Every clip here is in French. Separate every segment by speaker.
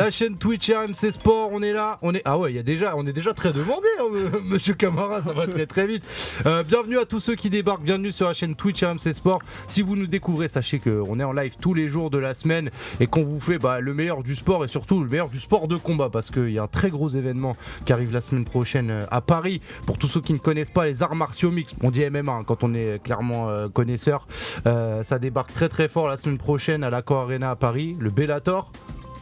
Speaker 1: La chaîne Twitch RMC Sport, on est là. On est déjà très demandé, hein, monsieur Camara, ça va très très vite. Bienvenue à tous ceux qui débarquent, bienvenue sur la chaîne Twitch RMC Sport. Si vous nous découvrez, sachez qu'on est en live tous les jours de la semaine et qu'on vous fait le meilleur du sport et surtout le meilleur du sport de combat, parce qu'il y a un très gros événement qui arrive la semaine prochaine à Paris. Pour tous ceux qui ne connaissent pas les arts martiaux mixtes, on dit MMA hein, quand on est clairement connaisseur, ça débarque très très fort la semaine prochaine à l'Accor Arena à Paris, le Bellator,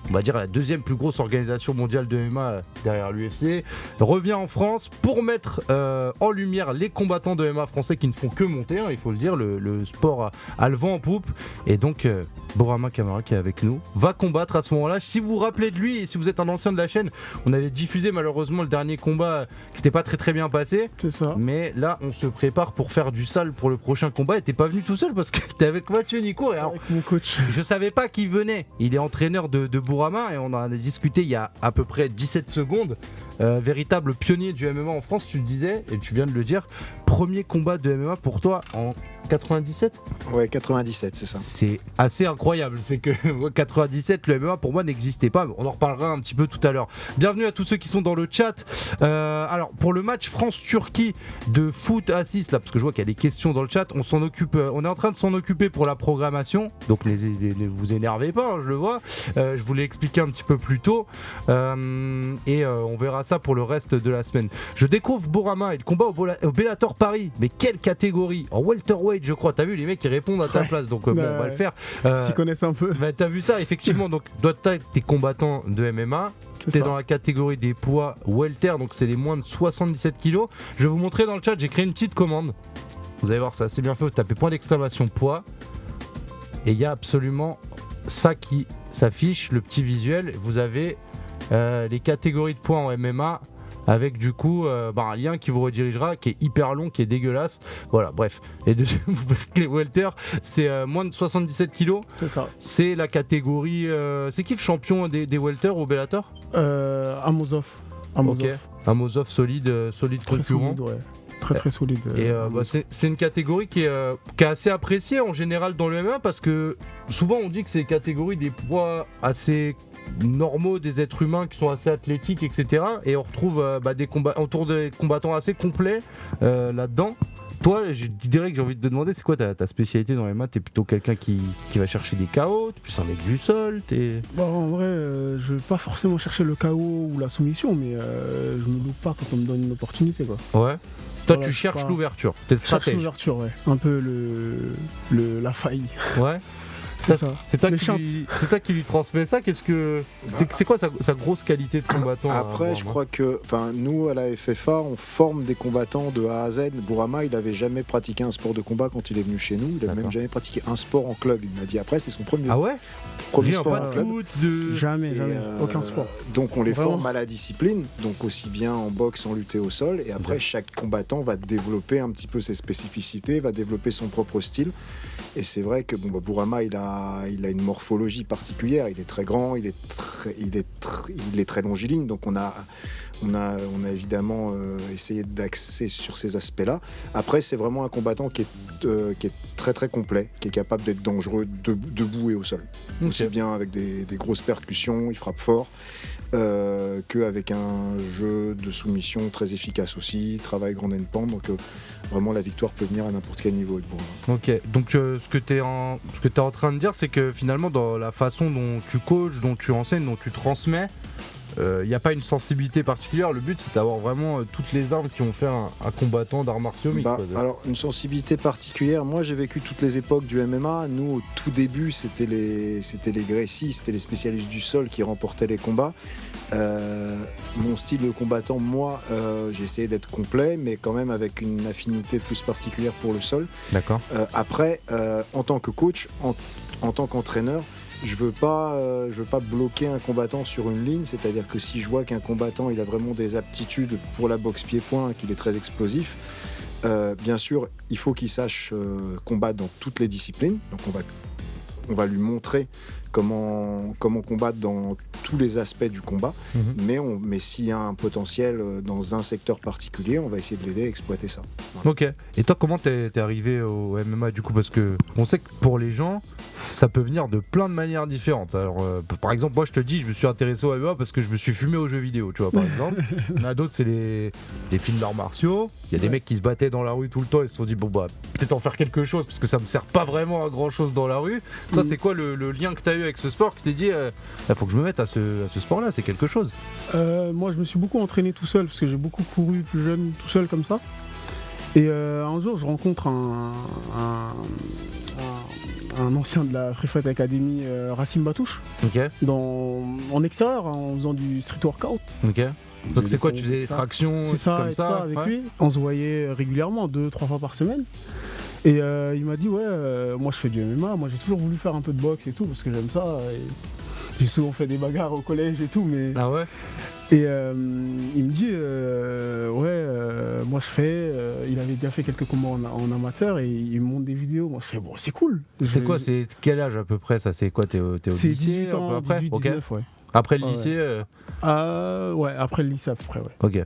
Speaker 1: on va dire la deuxième plus grosse organisation mondiale de MMA derrière l'UFC, revient en France pour mettre en lumière les combattants de MMA français qui ne font que monter, hein, il faut le dire, le sport a le vent en poupe, et donc Bourama Camara qui est avec nous va combattre à ce moment-là. Si vous vous rappelez de lui et si vous êtes un ancien de la chaîne, on avait diffusé malheureusement le dernier combat qui s'était pas très très bien passé. C'est ça. Mais là on se prépare pour faire du sale pour le prochain combat, et t'es pas venu tout seul parce que t'es avec Mathieu Nico, et alors,
Speaker 2: avec mon coach.
Speaker 1: Je savais pas qu'il venait, il est entraîneur de Bourama et on en a discuté il y a à peu près 17 secondes. Véritable pionnier du MMA en France, tu le disais et tu viens de le dire. Premier combat de MMA pour toi en 97 ?
Speaker 3: Ouais, 97, c'est ça.
Speaker 1: C'est assez incroyable, c'est que 97, le MMA pour moi n'existait pas. On en reparlera un petit peu tout à l'heure. Bienvenue à tous ceux qui sont dans le chat. Alors pour le match France-Turquie de foot à 6, là, parce que je vois qu'il y a des questions dans le chat, on s'en occupe, on est en train de s'en occuper pour la programmation. Donc ne vous énervez pas, hein, je le vois. Je vous l'ai expliqué un petit peu plus tôt. On verra ça pour le reste de la semaine. Je découvre Bourama et le combat au Bellator Paris. Mais quelle catégorie ? En welterweight, je crois. T'as vu, les mecs qui répondent à ta place. Donc on va le faire.
Speaker 2: S'y connaissent un peu.
Speaker 1: T'as vu ça, effectivement. Donc t'es combattant de MMA. T'es dans la catégorie des poids welter. Donc c'est les moins de 77 kg. Je vais vous montrer dans le chat. J'ai créé une petite commande. Vous allez voir, ça c'est bien fait. Vous tapez point d'exclamation poids. Et il y a absolument ça qui s'affiche, le petit visuel. Vous avez les catégories de poids en MMA avec du coup un lien qui vous redirigera, qui est hyper long, qui est dégueulasse. Voilà, bref. Et les welter, c'est moins de 77 kg. C'est ça. C'est la catégorie. C'est qui le champion des welter au Bellator ?
Speaker 2: Amosov.
Speaker 1: Ok. Amosov, solide concurrent.
Speaker 2: Solide, ouais. Très solide.
Speaker 1: Et c'est une catégorie qui est assez appréciée en général dans le MMA, parce que souvent on dit que c'est une catégorie des poids assez normaux des êtres humains qui sont assez athlétiques, etc. Et on retrouve autour des combattants assez complets là-dedans. Toi, je dirais que j'ai envie de te demander, c'est quoi ta spécialité dans les MMA ? T'es plutôt quelqu'un qui va chercher des KO, t'es plus un mec du sol,
Speaker 2: en vrai, je vais pas forcément chercher le KO ou la soumission, mais je me loupe pas quand on me donne une opportunité, quoi.
Speaker 1: Ouais. Toi, tu cherches l'ouverture, t'es le stratège.
Speaker 2: Je cherche l'ouverture, ouais. Un peu la faille.
Speaker 1: Ouais. C'est toi qui lui transmet ça. C'est quoi sa grosse qualité de combattant ?
Speaker 3: Après, je crois que nous, à la FFA, on forme des combattants de A à Z. Bourama, il n'avait jamais pratiqué un sport de combat quand il est venu chez nous. Il n'a même jamais pratiqué un sport en club. Il m'a dit après, c'est son premier sport en club.
Speaker 2: Jamais, aucun sport.
Speaker 3: Donc on les forme à la discipline, donc aussi bien en boxe, en lutte au sol. Et après, chaque combattant va développer un petit peu ses spécificités, va développer son propre style. Et c'est vrai que Bourama, il a une morphologie particulière. Il est très grand, il est très longiligne. Donc on a évidemment essayé d'axer sur ces aspects-là. Après, c'est vraiment un combattant qui est très très complet, qui est capable d'être dangereux debout et au sol. Okay. Aussi bien avec des grosses percussions, il frappe fort, qu'avec un jeu de soumission très efficace aussi, travail grand and pound. Donc vraiment la victoire peut venir à n'importe quel niveau.
Speaker 1: Ok, donc ce que tu es en train de dire, c'est que finalement dans la façon dont tu coaches, dont tu enseignes, dont tu transmets, il n'y a pas une sensibilité particulière. Le but, c'est d'avoir vraiment toutes les armes qui ont fait un combattant d'arts martiaux mixtes.
Speaker 3: Alors, une sensibilité particulière, moi j'ai vécu toutes les époques du MMA. Nous, au tout début, c'était les Gracie, c'était les spécialistes du sol qui remportaient les combats. Mon style de combattant, moi, j'ai essayé d'être complet, mais quand même avec une affinité plus particulière pour le sol.
Speaker 1: D'accord.
Speaker 3: Après, en tant que coach, en tant qu'entraîneur, je veux pas bloquer un combattant sur une ligne, c'est-à-dire que si je vois qu'un combattant il a vraiment des aptitudes pour la boxe pied-point, qu'il est très explosif, bien sûr il faut qu'il sache combattre dans toutes les disciplines. Donc on va lui montrer comment combattre dans tous les aspects du combat, mais s'il y a un potentiel dans un secteur particulier, on va essayer de l'aider à exploiter ça. Voilà.
Speaker 1: Ok. Et toi, comment t'es arrivé au MMA du coup? Parce que on sait que pour les gens, ça peut venir de plein de manières différentes. Alors, par exemple, moi je te dis, je me suis intéressé au MMA parce que je me suis fumé aux jeux vidéo, tu vois, par exemple. Il y en a d'autres, c'est les films d'arts martiaux. Il y a des mecs qui se battaient dans la rue tout le temps et se sont dit, bon bah, peut-être en faire quelque chose parce que ça me sert pas vraiment à grand chose dans la rue. Toi, c'est quoi le lien que t'as eu avec ce sport qui s'est dit, il faut que je me mette à ce sport-là, c'est quelque chose?
Speaker 2: Moi, je me suis beaucoup entraîné tout seul parce que j'ai beaucoup couru plus jeune tout seul comme ça. Et un jour, je rencontre un ancien de la Free Fight Academy, Racine Batouche,
Speaker 1: Ok.
Speaker 2: en extérieur, en faisant du street workout.
Speaker 1: Ok. Donc c'est quoi, tu faisais des tractions
Speaker 2: C'est ça,
Speaker 1: comme
Speaker 2: et
Speaker 1: ça,
Speaker 2: ça avec lui. On se voyait régulièrement, 2-3 fois par semaine. Et il m'a dit, moi je fais du MMA, moi j'ai toujours voulu faire un peu de boxe et tout, parce que j'aime ça. Et j'ai souvent fait des bagarres au collège et tout, mais...
Speaker 1: Ah ouais?
Speaker 2: Et il me dit, moi je fais, il avait déjà fait quelques combats en amateur et il me montre des vidéos. Moi je fais, bon, c'est cool.
Speaker 1: C'est quoi, c'est quel âge à peu près ça? C'est quoi, t'es au
Speaker 2: C'est
Speaker 1: lycée
Speaker 2: 18 ans,
Speaker 1: un peu après?
Speaker 2: 18,
Speaker 1: Ok.
Speaker 2: 19, ouais.
Speaker 1: Après le
Speaker 2: Ouais,
Speaker 1: lycée
Speaker 2: Ouais, après le lycée à peu près, ouais.
Speaker 1: Ok.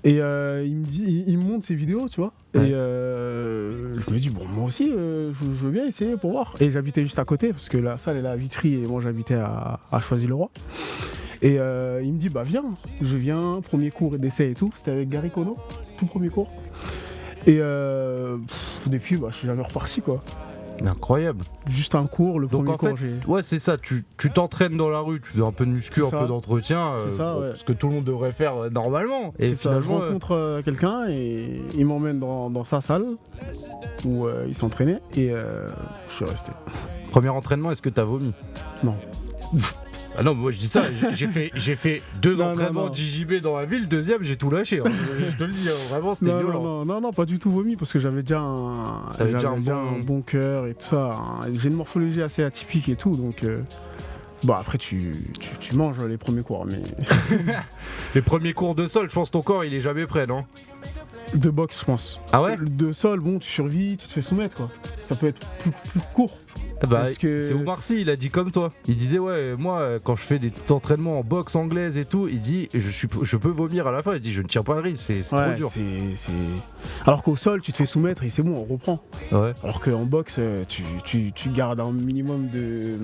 Speaker 2: Et il me dit, il me montre ses vidéos, tu vois.
Speaker 1: Ouais.
Speaker 2: Et je me dis, bon, moi aussi, je veux bien essayer pour voir. Et j'habitais juste à côté, parce que la salle est à Vitry et moi j'habitais à Choisy-le-Roi. Et il me dit, bah viens, je viens, premier cours d'essai et tout. C'était avec Gary Kono, tout premier cours. Et depuis, je suis jamais reparti, quoi.
Speaker 1: Incroyable.
Speaker 2: Juste un cours, le
Speaker 1: Donc
Speaker 2: premier
Speaker 1: en
Speaker 2: cours,
Speaker 1: fait, ouais, c'est ça, tu t'entraînes dans la rue, tu fais un peu de muscu,
Speaker 2: C'est
Speaker 1: un
Speaker 2: ça.
Speaker 1: peu d'entretien,
Speaker 2: C'est ça, ouais.
Speaker 1: ce que tout le monde devrait faire normalement. Et
Speaker 2: c'est ça, je
Speaker 1: finalement,
Speaker 2: rencontre quelqu'un et il m'emmène dans sa salle où il s'entraînait et je suis resté.
Speaker 1: premier entraînement, est-ce que t'as vomi?
Speaker 2: Non.
Speaker 1: Ah non, moi je dis ça, j'ai fait 2
Speaker 2: Non,
Speaker 1: entraînements
Speaker 2: non.
Speaker 1: JJB dans la ville, deuxième j'ai tout lâché, hein. Je te le dis, hein, vraiment c'était violent.
Speaker 2: Non, pas du tout vomi parce que j'avais déjà
Speaker 1: T'avais déjà un
Speaker 2: un bon cœur et tout ça. J'ai une morphologie assez atypique et tout, donc après tu manges les premiers cours, mais
Speaker 1: Les premiers cours de sol, je pense que ton corps il est jamais prêt, non?
Speaker 2: de boxe je pense.
Speaker 1: Ah ouais?
Speaker 2: De sol, bon, tu survis, tu te fais soumettre quoi. Ça peut être plus court.
Speaker 1: Bah,
Speaker 2: Parce que-
Speaker 1: c'est Omar Sy, il a dit comme toi. Il disait ouais, moi quand je fais des entraînements en boxe anglaise et tout, il dit je peux vomir à la fin. Il dit je ne tire pas le rythme, c'est trop
Speaker 2: Ouais,
Speaker 1: dur.
Speaker 2: Alors qu'au sol, tu te fais soumettre et c'est bon, on reprend.
Speaker 1: Ouais.
Speaker 2: Alors qu'en boxe, tu gardes un minimum de.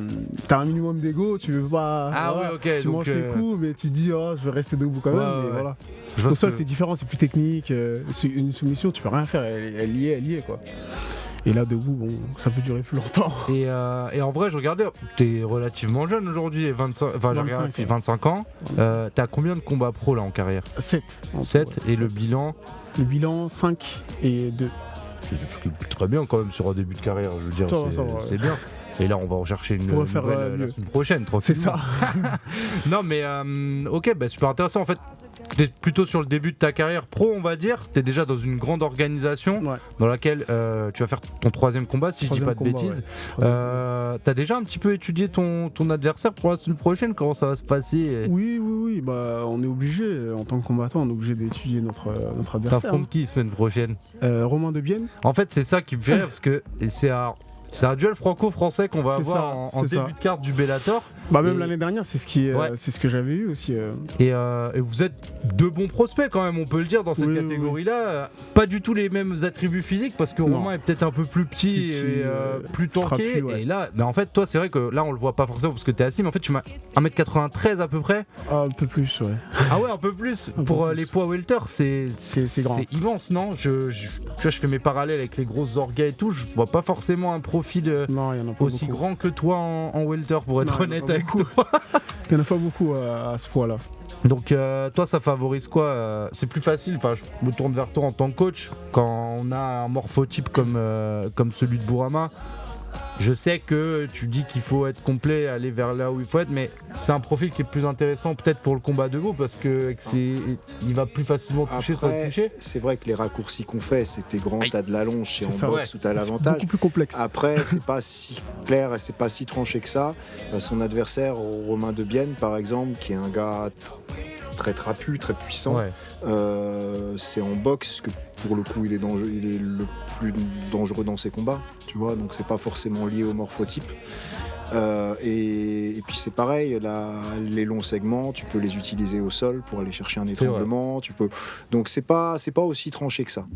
Speaker 2: T'as un minimum d'ego, tu veux pas.
Speaker 1: Ah
Speaker 2: voilà,
Speaker 1: ouais, ok.
Speaker 2: Tu
Speaker 1: donc,
Speaker 2: manges tes coups, mais tu te dis, je vais rester debout quand même.
Speaker 1: Ouais,
Speaker 2: Mais
Speaker 1: ouais.
Speaker 2: voilà.
Speaker 1: je vois
Speaker 2: Au
Speaker 1: ce
Speaker 2: sol,
Speaker 1: que-
Speaker 2: c'est différent, c'est plus technique. C'est une soumission, tu peux rien faire, elle y est quoi. Et là, debout, bon, ça peut durer plus longtemps.
Speaker 1: Et en vrai, je regardais, t'es relativement jeune aujourd'hui, 25, enfin, j'ai
Speaker 2: 25,
Speaker 1: regardé,
Speaker 2: ouais.
Speaker 1: 25 ans. T'as combien de combats pro là en carrière?
Speaker 2: 7.
Speaker 1: 7 et le bilan?
Speaker 2: Le bilan, 5 et 2.
Speaker 1: C'est très bien quand même sur un début de carrière, je veux dire,
Speaker 2: Ça va, ça va,
Speaker 1: c'est bien. Et là, on va en chercher une
Speaker 2: On va faire,
Speaker 1: nouvelle la
Speaker 2: mieux.
Speaker 1: semaine prochaine,
Speaker 2: C'est
Speaker 1: tranquillement.
Speaker 2: ça.
Speaker 1: Non, mais ok, super intéressant. En fait, t'es plutôt sur le début de ta carrière pro, on va dire. T'es déjà dans une grande organisation
Speaker 2: Ouais.
Speaker 1: dans laquelle tu vas faire ton 3e combat, si je dis pas de
Speaker 2: Troisième combat,
Speaker 1: bêtises.
Speaker 2: ouais.
Speaker 1: T'as déjà un petit peu étudié ton adversaire pour la semaine prochaine? Comment ça va se passer?
Speaker 2: Oui, on est obligé, en tant que combattant, on est obligé d'étudier notre adversaire.
Speaker 1: T'affrontes qui semaine prochaine?
Speaker 2: Romain de Bienne.
Speaker 1: En fait, c'est ça qui me fait rire parce que c'est un duel franco-français qu'on va
Speaker 2: C'est
Speaker 1: avoir
Speaker 2: ça,
Speaker 1: en
Speaker 2: c'est
Speaker 1: début
Speaker 2: ça.
Speaker 1: de carte du Bellator.
Speaker 2: Même
Speaker 1: Et-
Speaker 2: l'année dernière, c'est
Speaker 1: Ouais.
Speaker 2: ce que j'avais eu aussi.
Speaker 1: Et vous êtes deux bons prospects quand même, on peut le dire, dans cette
Speaker 2: Oui,
Speaker 1: catégorie-là. Pas du tout les mêmes attributs physiques parce que
Speaker 2: Non.
Speaker 1: Romain est peut-être un peu plus petit,
Speaker 2: Plus petit,
Speaker 1: et plus tanké.
Speaker 2: trapu, ouais.
Speaker 1: Et là, mais en fait, toi, c'est vrai que là, on le voit pas forcément parce que t'es assis, mais en fait, tu m'as 1m93 à peu près.
Speaker 2: Un peu plus, ouais.
Speaker 1: Ah ouais, un peu plus.
Speaker 2: Un peu
Speaker 1: Pour
Speaker 2: plus.
Speaker 1: les poids welter, c'est
Speaker 2: grand.
Speaker 1: C'est immense, non? Tu vois, je fais mes parallèles avec les grosses orgas et tout. Je vois pas forcément un profil
Speaker 2: Non, il y en a pas
Speaker 1: aussi
Speaker 2: beaucoup.
Speaker 1: grand que toi en welter, pour être
Speaker 2: Non, il y en a
Speaker 1: honnête
Speaker 2: pas
Speaker 1: avec
Speaker 2: beaucoup.
Speaker 1: toi.
Speaker 2: Il y en a pas beaucoup à ce poids-là.
Speaker 1: Donc toi ça favorise quoi? C'est plus facile, enfin je me tourne vers toi en tant que coach, quand on a un morphotype comme celui de Bourama. Je sais que tu dis qu'il faut être complet, aller vers là où il faut être, mais c'est un profil qui est plus intéressant peut-être pour le combat debout parce que il va plus facilement toucher sans
Speaker 3: Après,
Speaker 1: toucher.
Speaker 3: c'est vrai que les raccourcis qu'on fait, c'était grand,
Speaker 1: Aïe.
Speaker 3: t'as de l'allonge et en
Speaker 2: C'est ça,
Speaker 3: boxe où t'as
Speaker 2: C'est
Speaker 3: l'avantage.
Speaker 2: beaucoup plus complexe.
Speaker 3: Après, c'est pas si clair et c'est pas si tranché que ça. Son adversaire, Romain de Bienne, par exemple, qui est un gars très trapu, très puissant,
Speaker 1: Ouais.
Speaker 3: c'est en boxe que pour le coup il est le plus dangereux dans ses combats, tu vois, donc c'est pas forcément lié au morphotype. Et puis c'est pareil, les longs segments, tu peux les utiliser au sol pour aller chercher un étranglement. Donc c'est pas aussi tranché que ça.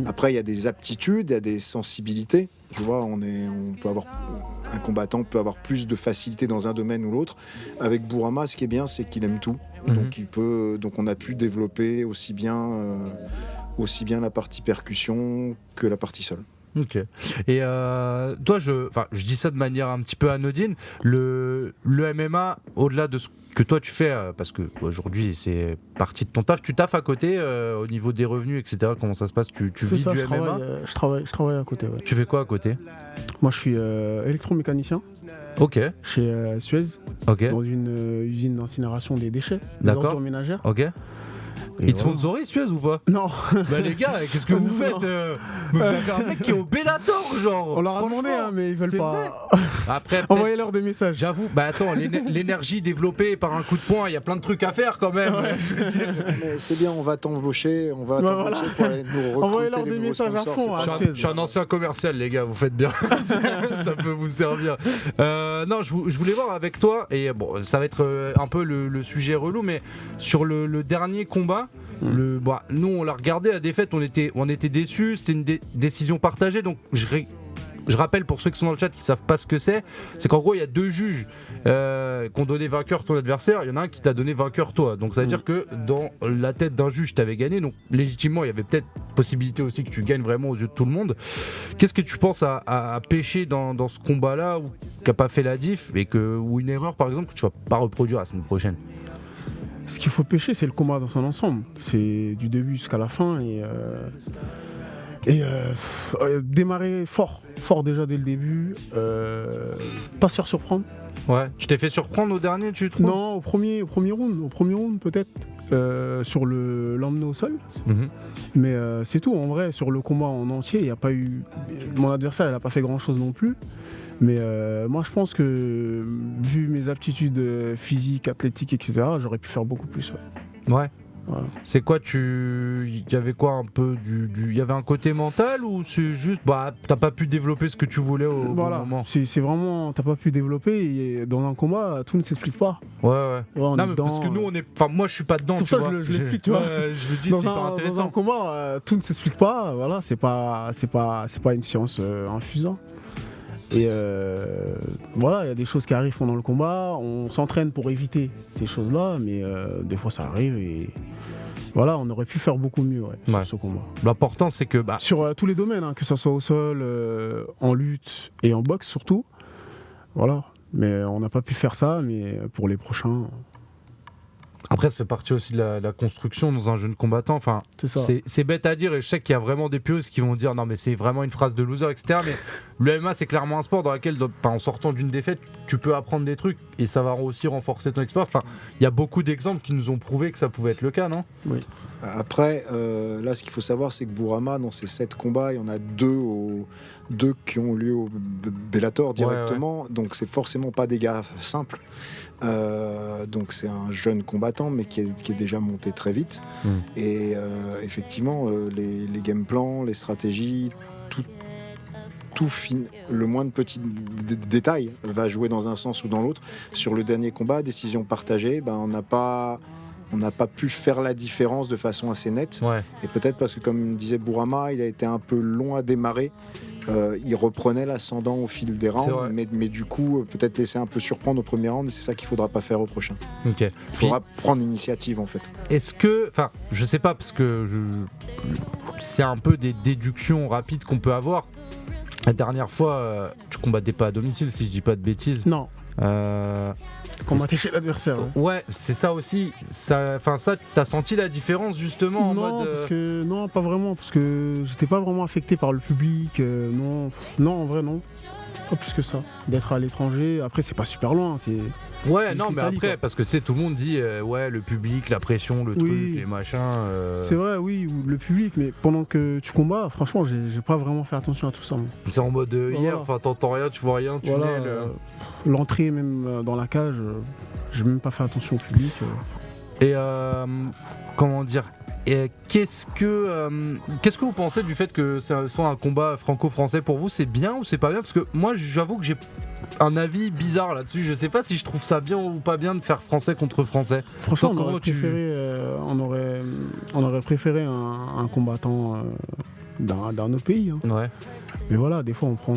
Speaker 3: Après, il y a des aptitudes, il y a des sensibilités. Tu vois, un combattant peut avoir plus de facilité dans un domaine ou l'autre. Avec Bourama, ce qui est bien, c'est qu'il aime tout. Donc on a pu développer aussi bien la partie percussion que la partie sol.
Speaker 1: Ok. Et toi, je dis ça de manière un petit peu anodine. Le MMA, au-delà de ce que toi tu fais, parce que aujourd'hui c'est partie de ton taf, tu taffes à côté au niveau des revenus, etc. Comment ça se passe? Tu vis du MMA?
Speaker 2: Je travaille à côté. Ouais.
Speaker 1: Tu fais quoi à côté?
Speaker 2: Moi, je suis électromécanicien.
Speaker 1: Ok.
Speaker 2: Chez Suez.
Speaker 1: Ok.
Speaker 2: Dans une usine d'incinération des déchets.
Speaker 1: D'accord.
Speaker 2: Des ordures ménagères.
Speaker 1: Ok. Ils te sponsorisent Suez ou pas?
Speaker 2: Non.
Speaker 1: Bah les gars, qu'est-ce que vous faites Vous avez un mec qui est au Bellator, genre.
Speaker 2: On leur a demandé, mais ils veulent pas.
Speaker 1: Après,
Speaker 2: envoyez-leur des messages.
Speaker 1: J'avoue, bah attends, l'énergie développée par un coup de poing, il y a plein de trucs à faire quand même.
Speaker 2: Ouais.
Speaker 1: Je veux dire.
Speaker 3: Mais c'est bien, on va t'embaucher pour aller nous recruter
Speaker 2: envoyez-leur des messages à fond.
Speaker 1: Je suis un ancien commercial, les gars, vous faites bien. Ça peut vous servir. Non, je voulais voir avec toi, et bon, ça va être un peu le sujet relou, mais sur le dernier combat, nous on l'a regardé, la défaite, on était déçus, c'était une décision partagée, donc je rappelle pour ceux qui sont dans le chat qui savent pas ce que c'est qu'en gros il y a deux juges qui ont donné vainqueur ton adversaire, il y en a un qui t'a donné vainqueur toi, donc ça veut dire que dans la tête d'un juge t'avais gagné, donc légitimement il y avait peut-être possibilité aussi que tu gagnes vraiment aux yeux de tout le monde. Qu'est-ce que tu penses à pêcher dans ce combat là qui a pas fait la diff ou une erreur par exemple que tu vas pas reproduire la semaine prochaine?
Speaker 2: Ce qu'il faut pêcher, c'est le combat dans son ensemble. C'est du début jusqu'à la fin démarrer fort déjà dès le début. Pas se faire surprendre.
Speaker 1: Ouais. Tu t'es fait surprendre au dernier, tu trouves?
Speaker 2: Non, au premier round peut-être. Sur l'emmener au sol. Mais c'est tout. En vrai, sur le combat en entier, il n'y a pas eu. Mon adversaire, il n'a pas fait grand-chose non plus. Mais moi, je pense que, vu mes aptitudes physiques, athlétiques, etc., j'aurais pu faire beaucoup plus.
Speaker 1: Ouais.
Speaker 2: Voilà.
Speaker 1: C'est quoi, il y avait quoi un peu il y avait un côté mental ou c'est juste, t'as pas pu développer ce que tu voulais au bon moment?
Speaker 2: C'est vraiment, t'as pas pu développer et dans un combat, tout ne s'explique pas.
Speaker 1: Ouais.
Speaker 2: Non,
Speaker 1: mais parce que nous, moi je suis pas dedans.
Speaker 2: C'est pour ça que je l'explique, tu vois.
Speaker 1: Je me dis, c'est pas intéressant.
Speaker 2: Dans un combat, tout ne s'explique pas. Voilà, c'est pas une science infusant. Et voilà, il y a des choses qui arrivent pendant le combat, on s'entraîne pour éviter ces choses-là, mais des fois ça arrive et voilà, on aurait pu faire beaucoup mieux sur ce combat.
Speaker 1: L'important c'est que...
Speaker 2: Sur tous les domaines, que ce soit au sol, en lutte et en boxe surtout, voilà. Mais on n'a pas pu faire ça, mais pour les prochains...
Speaker 1: Après, ça fait partie aussi de la construction dans un jeune combattant. Enfin, c'est bête à dire et je sais qu'il y a vraiment des pieuses qui vont dire non mais c'est vraiment une phrase de loser, etc. Mais le MMA c'est clairement un sport dans lequel, en sortant d'une défaite, tu peux apprendre des trucs et ça va aussi renforcer ton expérience. Enfin, il y a beaucoup d'exemples qui nous ont prouvé que ça pouvait être le cas, non?
Speaker 3: Oui. Après, là, ce qu'il faut savoir, c'est que Bourama, dans ses 7 combats, il y en a 2 qui ont lieu au Bellator directement. Ouais. Donc, c'est forcément pas des gars simples. Donc, c'est un jeune combattant, mais qui est déjà monté très vite. Et effectivement, les game plans, les stratégies, le moindre petit détail va jouer dans un sens ou dans l'autre. Sur le dernier combat, décision partagée, on n'a pas pu faire la différence de façon assez nette. Ouais. Et peut-être parce que, comme disait Bourama, il a été un peu long à démarrer. Il reprenait l'ascendant au fil des rounds, mais du coup, peut-être laisser un peu surprendre au premier round, et c'est ça qu'il ne faudra pas faire au prochain.
Speaker 1: Okay.
Speaker 3: Il faudra prendre l'initiative, en fait.
Speaker 1: Est-ce que... Enfin, je sais pas, parce que c'est un peu des déductions rapides qu'on peut avoir. La dernière fois, tu combattais pas à domicile, si je dis pas de bêtises.
Speaker 2: Non. Combattre chez l'adversaire.
Speaker 1: Ouais, c'est ça aussi. Ça, t'as senti la différence justement en mode.
Speaker 2: Non, pas vraiment, parce que j'étais pas vraiment affecté par le public. Non, en vrai, non. Pas plus que ça. D'être à l'étranger, après, c'est pas super loin.
Speaker 1: Ouais, non, mais après, parce que tu sais, tout le monde dit, le public, la pression, le truc, les machins.
Speaker 2: C'est vrai, oui, le public, mais pendant que tu combats, franchement, j'ai pas vraiment fait attention à tout ça.
Speaker 1: C'est en mode hier, t'entends rien, tu vois rien, tu
Speaker 2: l'entrée, même dans la cage, j'ai même pas fait attention au public.
Speaker 1: Et comment dire, qu'est-ce que vous pensez du fait que ce soit un combat franco-français pour vous? C'est bien ou c'est pas bien? Parce que moi, j'avoue que j'ai un avis bizarre là-dessus. Je sais pas si je trouve ça bien ou pas bien de faire français contre français.
Speaker 2: Franchement,
Speaker 1: Toi,
Speaker 2: on aurait préféré un combattant d'un autre pays. Hein.
Speaker 1: Ouais.
Speaker 2: Mais voilà, des fois on prend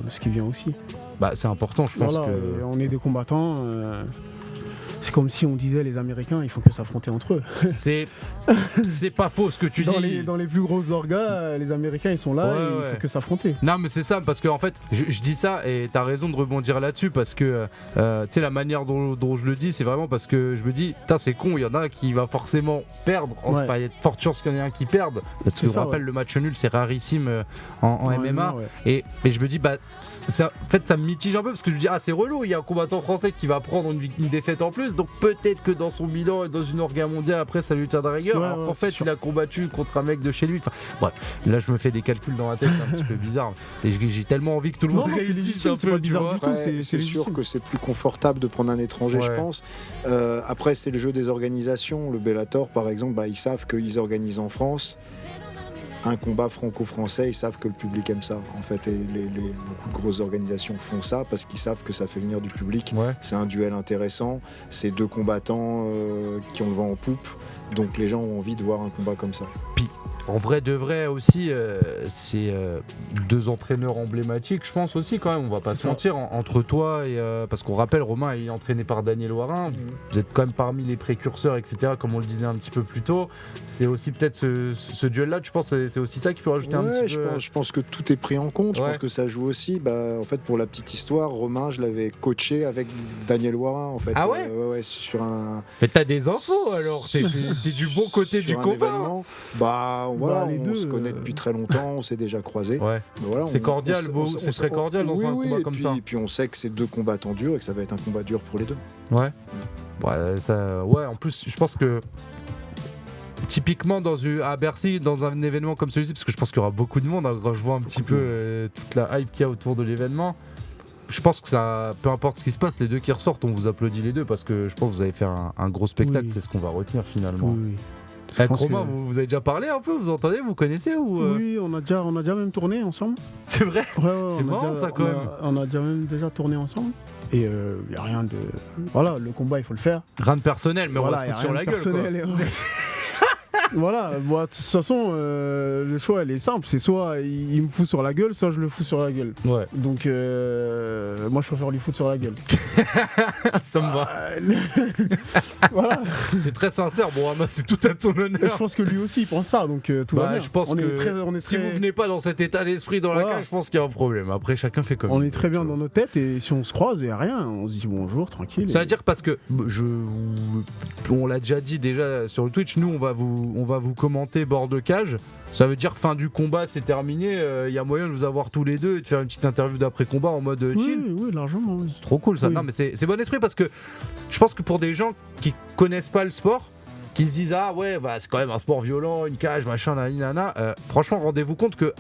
Speaker 2: ce qui vient aussi.
Speaker 1: Bah c'est important, je pense
Speaker 2: voilà,
Speaker 1: que.
Speaker 2: on est des combattants. C'est comme si on disait les Américains, il faut que s'affronter entre eux.
Speaker 1: C'est pas faux ce que tu dis.
Speaker 2: Dans les plus grosses orgas, les Américains ils sont là et il faut que s'affronter.
Speaker 1: Non mais c'est ça, parce que en fait, je dis ça et t'as raison de rebondir là-dessus parce que tu sais la manière dont je le dis, c'est vraiment parce que je me dis, putain c'est con, il y en a un qui va forcément perdre. Enfin, il y a de fortes chances qu'il y en ait un qui perde. Parce que je rappelle, le match nul c'est rarissime en MMA. Et je me dis, bah ça, en fait ça me mitige un peu parce que je me dis, ah c'est relou, il y a un combattant français qui va prendre une défaite en plus. Donc peut-être que dans son bilan et dans une orga mondiale après ça lui tiendra rigueur. Alors qu'en fait il a combattu contre un mec de chez lui. Enfin, bref, là je me fais des calculs dans la tête, c'est un petit peu bizarre. Et j'ai tellement envie que tout le monde réussisse, c'est un peu bizarre.
Speaker 3: C'est sûr que c'est plus confortable de prendre un étranger, je pense. Après c'est le jeu des organisations. Le Bellator par exemple, ils savent qu'ils organisent en France un combat franco-français, ils savent que le public aime ça en fait, et beaucoup de grosses organisations font ça parce qu'ils savent que ça fait venir du public. C'est un duel intéressant, c'est deux combattants qui ont le vent en poupe, donc les gens ont envie de voir un combat comme ça.
Speaker 1: Puis en vrai de vrai aussi, c'est deux entraîneurs emblématiques, je pense aussi quand même, on va pas se mentir, entre toi et... parce qu'on rappelle, Romain est entraîné par Daniel Warin, vous êtes quand même parmi les précurseurs, etc., comme on le disait un petit peu plus tôt. C'est aussi peut-être ce duel-là, tu penses, c'est aussi ça qui peut rajouter un petit peu...
Speaker 3: Je pense que tout est pris en compte, je pense que ça joue aussi. En fait, pour la petite histoire, Romain, je l'avais coaché avec Daniel Warin, en fait.
Speaker 1: Ah ouais,
Speaker 3: sur un...
Speaker 1: Mais t'as des infos alors, t'es du bon côté du combat.
Speaker 3: Voilà, on se connaît depuis très longtemps, on s'est déjà croisés. Voilà,
Speaker 1: c'est cordial, c'est très cordial dans un combat comme ça.
Speaker 3: Et puis on sait que c'est deux combattants durs et que ça va être un combat dur pour les deux.
Speaker 1: En plus, je pense que typiquement à Bercy, dans un événement comme celui-ci, parce que je pense qu'il y aura beaucoup de monde, quand je vois un petit peu toute la hype qu'il y a autour de l'événement, je pense que ça, peu importe ce qui se passe, les deux qui ressortent, on vous applaudit les deux parce que je pense que vous allez faire un gros spectacle, c'est ce qu'on va retenir finalement. Avec Romain, vous avez déjà parlé un peu, vous entendez, vous connaissez ou
Speaker 2: Oui, on a déjà même tourné ensemble.
Speaker 1: C'est vrai. C'est marrant ça quand même.
Speaker 2: On a déjà tourné ensemble. Et il n'y a rien de... Voilà, le combat il faut le faire.
Speaker 1: Rien de personnel, mais on va se foutre sur la gueule.
Speaker 2: Voilà, de toute façon, le choix elle est simple, c'est soit il me fout sur la gueule, soit je le fous sur la gueule. Donc moi je préfère lui foutre sur la gueule.
Speaker 1: Ça me va.
Speaker 2: Voilà.
Speaker 1: C'est très sincère, Bourama, c'est tout à ton honneur.
Speaker 2: Je pense que lui aussi il pense ça, donc tout va bien.
Speaker 1: Je pense si vous venez pas dans cet état d'esprit dans la cage, je pense qu'il y a un problème. Après chacun fait comme
Speaker 2: on est très bien dans nos têtes et si on se croise, il n'y a rien, on se dit bonjour, tranquille.
Speaker 1: Ça veut dire parce que on l'a déjà dit déjà sur le Twitch, nous on va vous commenter bord de cage. Ça veut dire fin du combat, c'est terminé. Il y a moyen de vous avoir tous les deux et de faire une petite interview d'après-combat en mode chill.
Speaker 2: Oui, largement. Oui.
Speaker 1: C'est trop cool ça. Oui. Non, mais c'est bon esprit parce que je pense que pour des gens qui connaissent pas le sport, qui se disent c'est quand même un sport violent, une cage, machin, nanana. Franchement, rendez-vous compte que,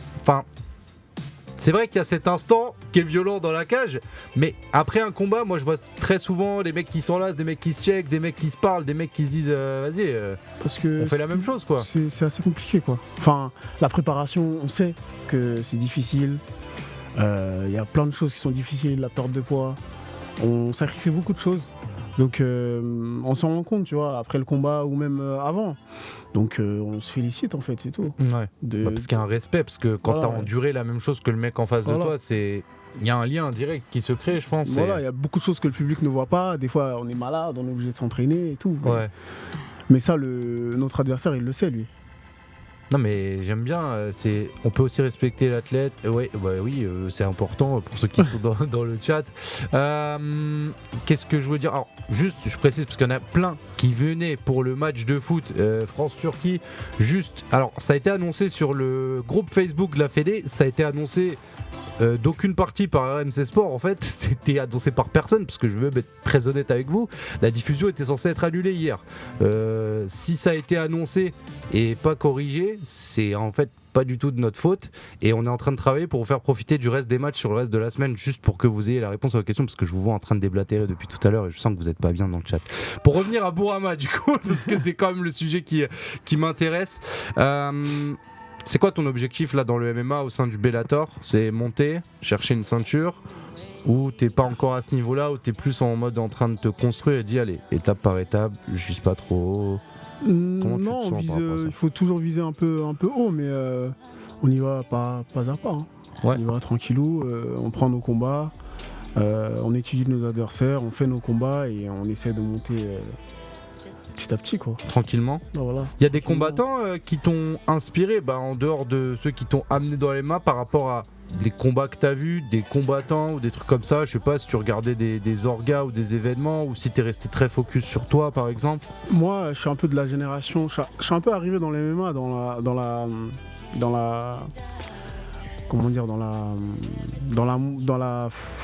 Speaker 1: c'est vrai qu'il y a cet instant qui est violent dans la cage, mais après un combat, moi je vois très souvent des mecs qui s'enlacent, des mecs qui se checkent, des mecs qui se parlent, des mecs qui se disent vas-y, parce que on fait la même chose quoi.
Speaker 2: C'est assez compliqué quoi. Enfin, la préparation, on sait que c'est difficile. Il y a plein de choses qui sont difficiles, la perte de poids. On sacrifie beaucoup de choses. Donc on s'en rend compte, tu vois, après le combat ou même avant. Donc on se félicite en fait, c'est tout.
Speaker 1: Parce qu'il y a un respect, parce que quand t'as enduré la même chose que le mec en face de toi, il y a un lien direct qui se crée, je pense.
Speaker 2: Voilà, il y a beaucoup de choses que le public ne voit pas. Des fois, on est malade, on est obligé de s'entraîner et tout. Mais ça, notre adversaire, il le sait, lui.
Speaker 1: Non mais j'aime bien, on peut aussi respecter l'athlète, oui, c'est important pour ceux qui sont dans le chat. Qu'est-ce que je veux dire? Alors juste, je précise parce qu'il y en a plein qui venaient pour le match de foot France-Turquie, alors ça a été annoncé sur le groupe Facebook de la Fédé, ça a été annoncé d'aucune partie par RMC Sport, en fait c'était annoncé par personne parce que je veux être très honnête avec vous, la diffusion était censée être annulée hier. Si ça a été annoncé et pas corrigé, c'est en fait pas du tout de notre faute et on est en train de travailler pour vous faire profiter du reste des matchs sur le reste de la semaine, juste pour que vous ayez la réponse à vos questions, parce que je vous vois en train de déblatérer depuis tout à l'heure et je sens que vous êtes pas bien dans le chat. Pour revenir à Bourama du coup, parce que c'est quand même le sujet qui m'intéresse, c'est quoi ton objectif là dans le MMA au sein du Bellator? C'est monter, chercher une ceinture, ou t'es pas encore à ce niveau-là, ou t'es plus en mode en train de te construire et dis allez, étape par étape, je vise pas trop haut? Comment tu te
Speaker 2: Non,
Speaker 1: sens par rapport à ça?
Speaker 2: il faut toujours viser un peu haut, mais on y va pas à pas. Hein.
Speaker 1: Ouais.
Speaker 2: On y va tranquillou, on prend nos combats, on étudie nos adversaires, on fait nos combats et on essaie de monter petit à petit, quoi.
Speaker 1: Tranquillement.
Speaker 2: Ben, voilà.
Speaker 1: Il y a des combattants qui t'ont inspiré, en dehors de ceux qui t'ont amené dans les MMA, par rapport à des combats que t'as vus, des combattants ou des trucs comme ça. Je sais pas si tu regardais des orgas ou des événements, ou si t'es resté très focus sur toi par exemple.
Speaker 2: Moi, je suis un peu de la génération, je suis un peu arrivé dans les MMA, dans la comment dire,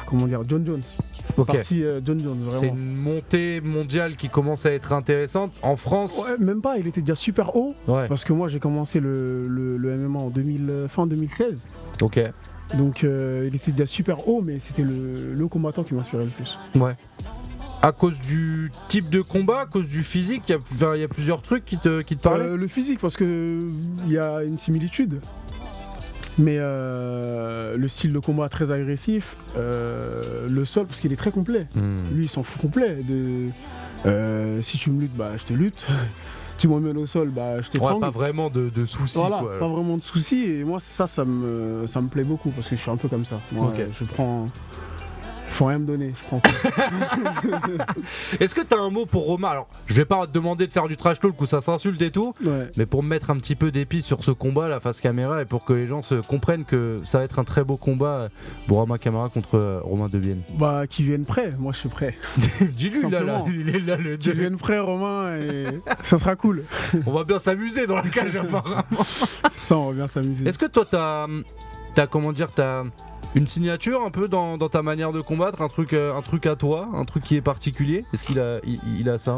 Speaker 2: comment dire, John Jones.
Speaker 1: Ok.
Speaker 2: Partie John Jones, vraiment.
Speaker 1: C'est une montée mondiale qui commence à être intéressante en France.
Speaker 2: Ouais, même pas, il était déjà super haut.
Speaker 1: Ouais.
Speaker 2: Parce que moi, j'ai commencé le MMA en fin 2016.
Speaker 1: Ok.
Speaker 2: Donc, il était déjà super haut, mais c'était le combattant qui m'inspirait le plus.
Speaker 1: Ouais. À cause du type de combat, à cause du physique, il y a plusieurs trucs qui te parlaient.
Speaker 2: Le physique, parce que il y a une similitude. Mais le style de combat très agressif, le sol, parce qu'il est très complet. Lui, il s'en fout complet. Si tu me luttes, je te lutte. Tu m'emmènes au sol, je t'étrangle.
Speaker 1: Ouais, pas vraiment de soucis.
Speaker 2: Voilà,
Speaker 1: quoi.
Speaker 2: pas vraiment de soucis. Et moi, ça me plaît beaucoup, parce que je suis un peu comme ça. Moi,
Speaker 1: Ok.
Speaker 2: je prends... Faut rien me donner, je prends.
Speaker 1: Est-ce que t'as un mot pour Romain? Alors, je vais pas te demander de faire du trash talk où ça s'insulte et tout,
Speaker 2: Ouais.
Speaker 1: mais pour me mettre un petit peu d'épices sur ce combat, la face caméra, et pour que les gens se comprennent que ça va être un très beau combat, Bourama Camara contre Romain Debienne.
Speaker 2: Qu'ils viennent prêts, moi je suis prêt.
Speaker 1: Dis-lui là,
Speaker 2: Simplement.
Speaker 1: il est là le
Speaker 2: Qu'ils viennent prêts, Romain, et ça sera cool.
Speaker 1: On va bien s'amuser dans la cage apparemment.
Speaker 2: C'est ça, on va bien s'amuser.
Speaker 1: Est-ce que toi t'as une signature un peu dans ta manière de combattre, un truc à toi, un truc qui est particulier? Est-ce qu'il a ça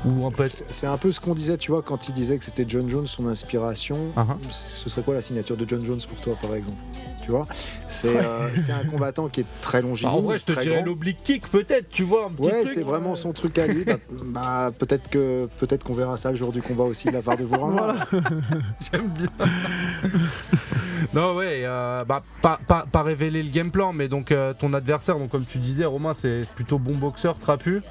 Speaker 1: ou un peu?
Speaker 3: C'est un peu ce qu'on disait, tu vois, quand il disait que c'était John Jones son inspiration. Ce serait quoi la signature de John Jones pour toi, par exemple? Tu vois, c'est un combattant qui est très longiligne.
Speaker 1: En vrai, je te
Speaker 3: très
Speaker 1: dirais
Speaker 3: grand.
Speaker 1: l'oblique kick, peut-être, tu vois, un petit
Speaker 3: Ouais,
Speaker 1: truc.
Speaker 3: c'est vraiment son truc à lui. Peut-être qu'on verra ça le jour du combat aussi de la part de Bourama.
Speaker 2: Voilà.
Speaker 1: J'aime bien. Non, ouais, pas révéler le game plan, mais donc ton adversaire, donc comme tu disais, Romain, c'est plutôt bon boxeur, trapu.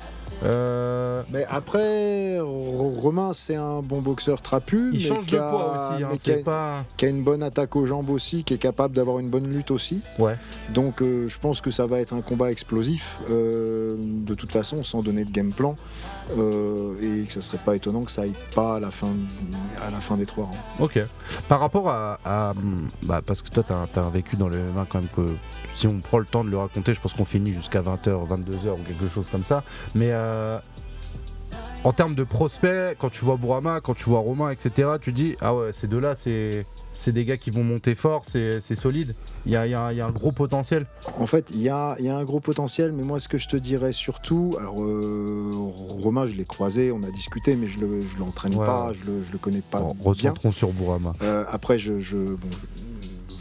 Speaker 3: Mais après, Romain, c'est un bon boxeur trapu,
Speaker 1: Il
Speaker 3: mais
Speaker 1: change de poids aussi, hein, c'est pas...
Speaker 3: qui a une bonne attaque aux jambes aussi, qui est capable d'avoir une bonne lutte aussi.
Speaker 1: Ouais.
Speaker 3: Donc je pense que ça va être un combat explosif, de toute façon, sans donner de game plan, et que ça serait pas étonnant que ça aille pas à la fin des 3 rounds.
Speaker 1: Ok. Par rapport à parce que toi t'as un vécu dans le MMA quand même, que si on prend le temps de le raconter, je pense qu'on finit jusqu'à 20h, 22h ou quelque chose comme ça. Mais en termes de prospects, quand tu vois Bourama, quand tu vois Romain, etc., tu dis ah ouais, ces deux-là, c'est des gars qui vont monter fort, c'est solide. Il y a un gros potentiel.
Speaker 3: En fait, il y a un gros potentiel, mais moi, ce que je te dirais surtout, alors Romain, je l'ai croisé, on a discuté, mais je l'entraîne pas, je le connais pas bien.
Speaker 1: Recentrons sur Bourama.
Speaker 3: Après, je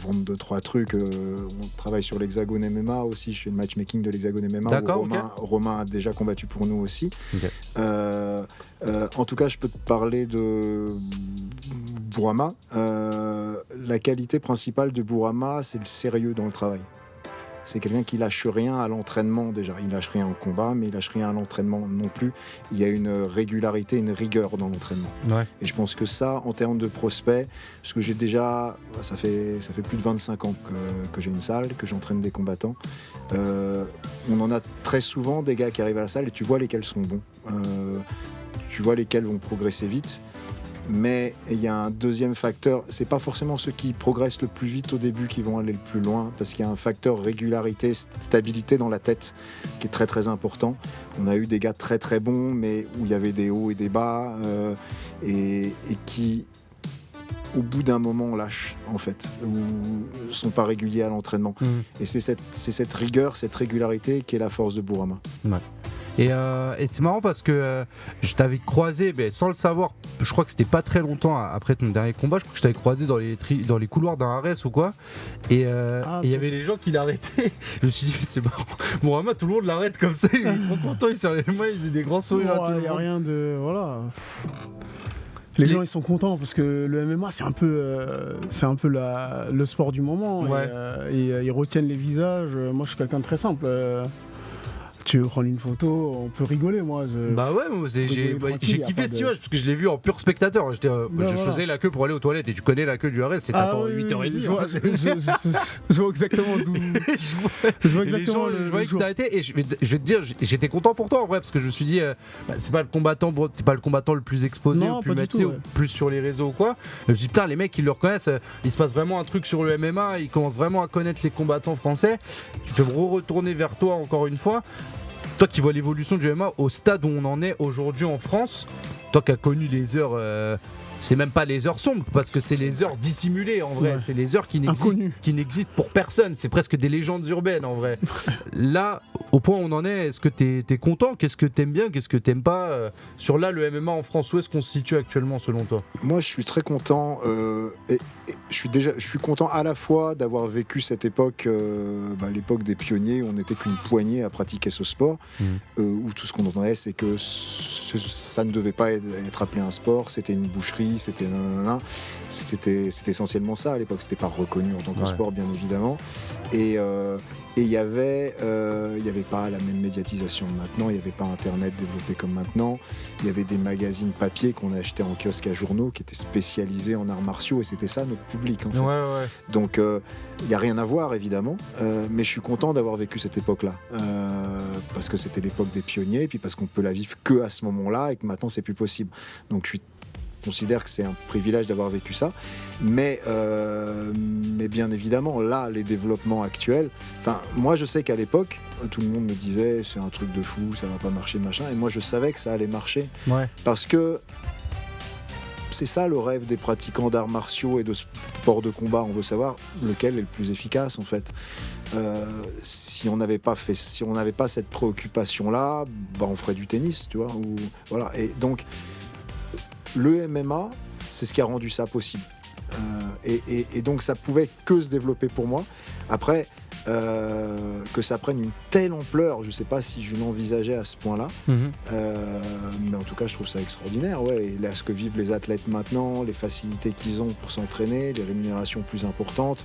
Speaker 3: vendre 2-3 trucs. On travaille sur l'Hexagone MMA aussi. Je fais le matchmaking de l'Hexagone MMA.
Speaker 1: D'accord,
Speaker 3: Romain a déjà combattu pour nous aussi.
Speaker 1: Okay.
Speaker 3: En tout cas, je peux te parler de Bourama. La qualité principale de Bourama, c'est le sérieux dans le travail. C'est quelqu'un qui lâche rien à l'entraînement déjà. Il lâche rien en combat, mais il lâche rien à l'entraînement non plus. Il y a une régularité, une rigueur dans l'entraînement. Ouais. Et je pense que ça, en termes de prospects, parce que j'ai déjà, ça fait plus de 25 ans que j'ai une salle, que j'entraîne des combattants. On en a très souvent des gars qui arrivent à la salle et tu vois lesquels sont bons. Tu vois lesquels vont progresser vite. Mais il y a un deuxième facteur, c'est pas forcément ceux qui progressent le plus vite au début qui vont aller le plus loin, parce qu'il y a un facteur régularité, stabilité dans la tête qui est très très important. On a eu des gars très très bons, mais où il y avait des hauts et des bas, et qui, au bout d'un moment, lâchent en fait, ou sont pas réguliers à l'entraînement. Et c'est cette rigueur, cette régularité qui est la force de Bourama.
Speaker 1: Ouais. Et c'est marrant parce que je t'avais croisé, sans le savoir, je crois que c'était pas très longtemps après ton dernier combat, je crois que je t'avais croisé dans les couloirs d'un Ares ou quoi. Et il y avait les gens qui l'arrêtaient. Je me suis dit, c'est marrant. Mohamed, tout le monde l'arrête comme ça, il est trop content, il serre les mains, il fait des grands sourires à tout le monde.
Speaker 2: Il n'y a rien de. Voilà. Les gens ils sont contents parce que le MMA c'est un peu le sport du moment et ils retiennent les visages. Moi je suis quelqu'un de très simple. Tu veux prendre une photo, on peut rigoler moi.
Speaker 1: Bah ouais, j'ai kiffé cette image parce que je l'ai vu en pur spectateur. Je faisais la queue pour aller aux toilettes et tu connais la queue du Ares, c'est t'attends 8h30.
Speaker 2: Je vois exactement d'où.
Speaker 1: Je vois exactement je voyais que tu t'arrêtais et je vais te dire, j'étais content pour toi en vrai parce que je me suis dit, c'est pas le combattant, t'es pas le combattant le plus exposé ou plus métier ou plus sur les réseaux ou quoi. Je me suis dit putain, les mecs ils le reconnaissent, il se passe vraiment un truc sur le MMA, ils commencent vraiment à connaître les combattants français. Je vais me retourner vers toi encore une fois. Toi qui vois l'évolution du MMA au stade où on en est aujourd'hui en France, toi qui as connu les heures, c'est même pas les heures sombres parce que c'est les heures dissimulées en vrai, c'est les heures qui n'existent pour personne, c'est presque des légendes urbaines en vrai. Là, au point où on en est, est-ce que t'es content? Qu'est-ce que t'aimes bien? Qu'est-ce que t'aimes pas sur là le MMA en France? Où est-ce qu'on se situe actuellement selon toi?
Speaker 3: Moi je suis très content et je suis content à la fois d'avoir vécu cette époque, l'époque des pionniers où on n'était qu'une poignée à pratiquer ce sport, où tout ce qu'on entendait c'est que ça ne devait pas être appelé un sport, c'était une boucherie, c'était c'était essentiellement ça à l'époque, c'était pas reconnu en tant que sport bien évidemment, et il y avait pas la même médiatisation maintenant, il n'y avait pas internet développé comme maintenant, il y avait des magazines papier qu'on achetait en kiosque à journaux qui étaient spécialisés en arts martiaux et c'était ça notre public en fait. Donc il n'y a rien à voir évidemment, mais je suis content d'avoir vécu cette époque là parce que c'était l'époque des pionniers et puis parce qu'on peut la vivre que à ce moment là et que maintenant c'est plus possible, donc je considère que c'est un privilège d'avoir vécu ça, mais bien évidemment là les développements actuels, moi je sais qu'à l'époque tout le monde me disait c'est un truc de fou, ça va pas marcher machin, et moi je savais que ça allait marcher parce que c'est ça le rêve des pratiquants d'arts martiaux et de sports de combat, on veut savoir lequel est le plus efficace en fait. Si on n'avait pas cette préoccupation là, on ferait du tennis, tu vois, voilà. Et donc le MMA, c'est ce qui a rendu ça possible. Et donc ça pouvait que se développer pour moi. Après, que ça prenne une telle ampleur, je sais pas si je l'envisageais à ce point-là, mais en tout cas je trouve ça extraordinaire. Et là, ce que vivent les athlètes maintenant, les facilités qu'ils ont pour s'entraîner, les rémunérations plus importantes,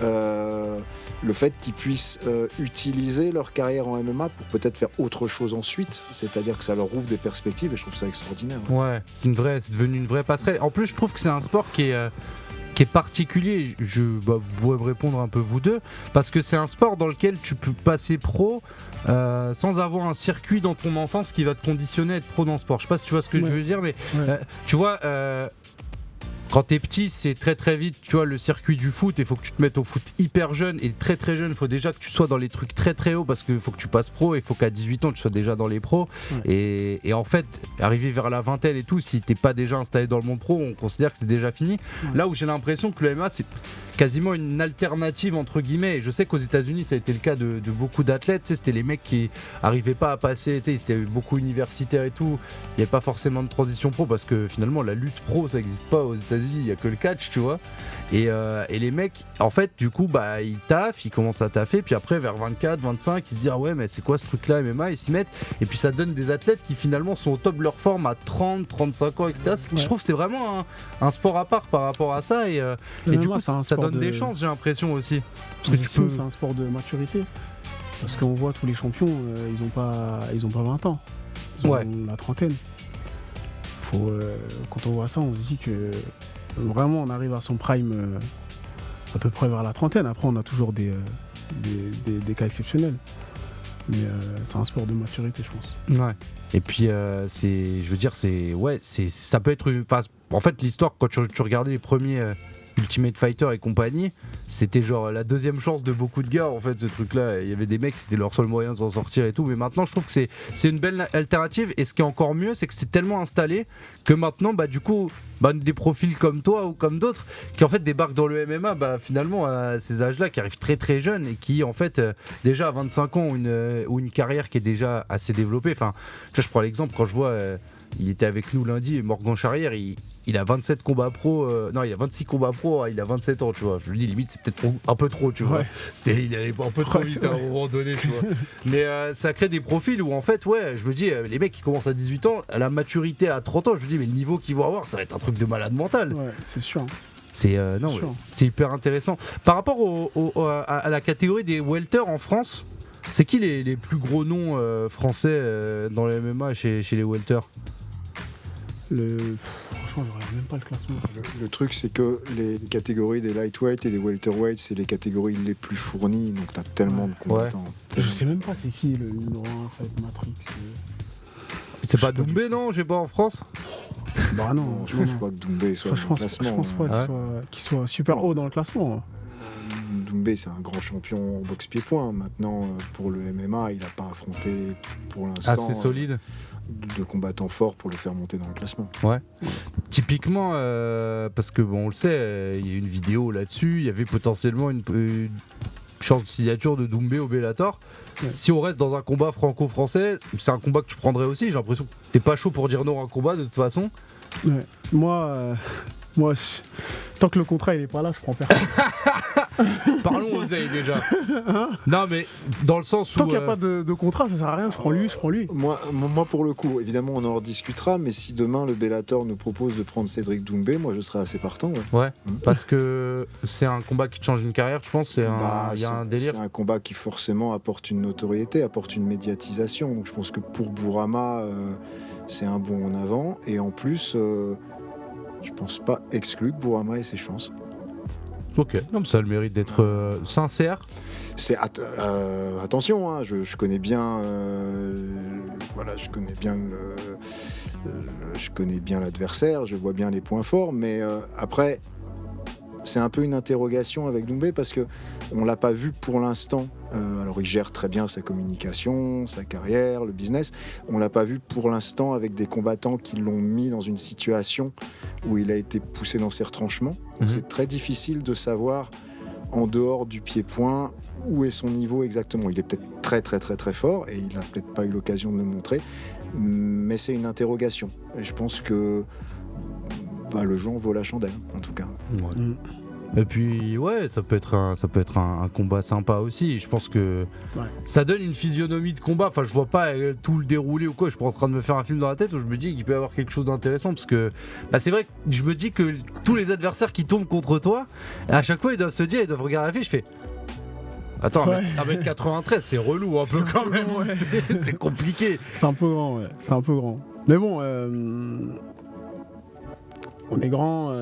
Speaker 3: le fait qu'ils puissent utiliser leur carrière en MMA pour peut-être faire autre chose ensuite, c'est-à-dire que ça leur ouvre des perspectives et je trouve ça extraordinaire.
Speaker 1: C'est devenu une vraie passerelle. En plus je trouve que c'est un sport qui est particulier, vous pourrez me répondre un peu vous deux, parce que c'est un sport dans lequel tu peux passer pro sans avoir un circuit dans ton enfance qui va te conditionner à être pro dans le sport. Je sais pas si tu vois ce que je veux dire, mais tu vois, quand t'es petit, c'est très très vite, tu vois, le circuit du foot, il faut que tu te mettes au foot hyper jeune, et très très jeune, il faut déjà que tu sois dans les trucs très très hauts, parce qu'il faut que tu passes pro, et il faut qu'à 18 ans tu sois déjà dans les pros, et en fait, arriver vers la vingtaine et tout, si t'es pas déjà installé dans le monde pro, on considère que c'est déjà fini. Là où j'ai l'impression que le MMA, c'est quasiment une alternative entre guillemets, et je sais qu'aux États-Unis ça a été le cas de beaucoup d'athlètes, tu sais, c'était les mecs qui arrivaient pas à passer, tu sais, c'était beaucoup universitaire et tout, il n'y avait pas forcément de transition pro parce que finalement la lutte pro ça n'existe pas aux États-Unis, il n'y a que le catch, tu vois, et les mecs en fait du coup ils taffent, ils commencent à taffer, puis après vers 24, 25 ils se disent ah ouais mais c'est quoi ce truc là MMA, ils s'y mettent, et puis ça donne des athlètes qui finalement sont au top de leur forme à 30, 35 ans, etc. Je trouve que c'est vraiment un sport à part par rapport à ça, et du coup ça donne des chances, j'ai l'impression aussi. Parce que
Speaker 2: c'est un sport de maturité. Parce qu'on voit tous les champions, ils ont pas 20 ans. Ils ont la trentaine. Quand on voit ça, on se dit que vraiment on arrive à son prime à peu près vers la trentaine. Après, on a toujours des cas exceptionnels. Mais c'est un sport de maturité, je pense.
Speaker 1: Ouais. Et puis, ça peut être. En fait, l'histoire, quand tu regardais Ultimate Fighter et compagnie, c'était genre la deuxième chance de beaucoup de gars en fait, ce truc-là. Il y avait des mecs, c'était leur seul moyen de s'en sortir et tout. Mais maintenant, je trouve que c'est une belle alternative. Et ce qui est encore mieux, c'est que c'est tellement installé que maintenant, du coup, des profils comme toi ou comme d'autres qui en fait débarquent dans le MMA, finalement à ces âges-là, qui arrivent très très jeunes et qui en fait déjà à 25 ans ont une carrière qui est déjà assez développée. Enfin, là, je prends l'exemple quand je vois, il était avec nous lundi, Morgan Charrière, il a 27 combats pro, non, il a 26 combats pro, il a 27 ans, tu vois. Je me dis, limite, c'est peut-être un peu trop, tu vois. Il allait un peu trop vite à un moment donné, tu vois. Mais ça crée des profils où, en fait, je me dis, les mecs qui commencent à 18 ans, à la maturité à 30 ans, je me dis, mais le niveau qu'ils vont avoir, ça va être un truc de malade mental.
Speaker 2: Ouais, c'est sûr.
Speaker 1: C'est hyper intéressant. Par rapport à la catégorie des welter en France, c'est qui les plus gros noms français dans le MMA chez les welter?
Speaker 2: Franchement, je regarde même pas le classement.
Speaker 3: Le truc, c'est que les catégories des lightweight et des welterweight, c'est les catégories les plus fournies, donc t'as tellement de combattants.
Speaker 2: Je sais même pas c'est qui le numéro 1 en fait, Matrix.
Speaker 1: C'est pas Doumbé, non? J'ai pas en France.
Speaker 2: Bah non,
Speaker 3: je pense pas que Doumbé soit dans le classement.
Speaker 2: Je pense pas qu'il soit super haut dans le classement.
Speaker 3: Doumbé, c'est un grand champion en boxe pied-point. Maintenant, pour le MMA, il n'a pas affronté pour l'instant
Speaker 1: assez solide
Speaker 3: de combattants forts pour le faire monter dans le classement.
Speaker 1: Ouais. Typiquement, parce que on le sait, il y a une vidéo là-dessus, il y avait potentiellement une chance de signature de Doumbé au Bellator. Ouais. Si on reste dans un combat franco-français, c'est un combat que tu prendrais aussi. J'ai l'impression que t'es pas chaud pour dire non à un combat de toute façon.
Speaker 2: Ouais. Moi, tant que le contrat il est pas là, je prends personne.
Speaker 1: Parlons oseille déjà. Non mais dans le sens où
Speaker 2: tant qu'il n'y a pas de contrat, ça sert à rien. Je prends lui.
Speaker 3: Moi pour le coup, évidemment on en rediscutera, mais si demain le Bellator nous propose de prendre Cédric Doumbé, moi je serais assez partant. Ouais.
Speaker 1: Parce que c'est un combat qui te change une carrière, je pense. Il y a un délire.
Speaker 3: C'est un combat qui forcément apporte une notoriété, apporte une médiatisation. Donc je pense que pour Bourama, c'est un bond en avant. Et en plus, je pense pas exclu que Bourama ait ses chances.
Speaker 1: Ok, non, ça a le mérite d'être sincère.
Speaker 3: Attention, hein, je connais bien, je connais bien l'adversaire, je vois bien les points forts, mais après, c'est un peu une interrogation avec Doumbé parce que on l'a pas vu pour l'instant. Alors il gère très bien sa communication, sa carrière, le business. On l'a pas vu pour l'instant avec des combattants qui l'ont mis dans une situation où il a été poussé dans ses retranchements. Donc c'est très difficile de savoir en dehors du pied-point où est son niveau exactement. Il est peut-être très très très très fort et il a peut-être pas eu l'occasion de le montrer, mais c'est une interrogation. Et je pense que le jeu en vaut la chandelle en tout cas.
Speaker 1: Ouais. Et puis ça peut être un combat sympa aussi. Je pense que ça donne une physionomie de combat. Enfin, je vois pas tout le déroulé ou quoi. Je suis pas en train de me faire un film dans la tête où je me dis qu'il peut y avoir quelque chose d'intéressant parce que c'est vrai que je me dis que tous les adversaires qui tombent contre toi, à chaque fois ils doivent regarder la fiche. Je fais attends, 1m93, c'est relou un peu quand même. C'est compliqué.
Speaker 2: C'est un peu grand, ouais. C'est un peu grand. Mais bon, on est grand.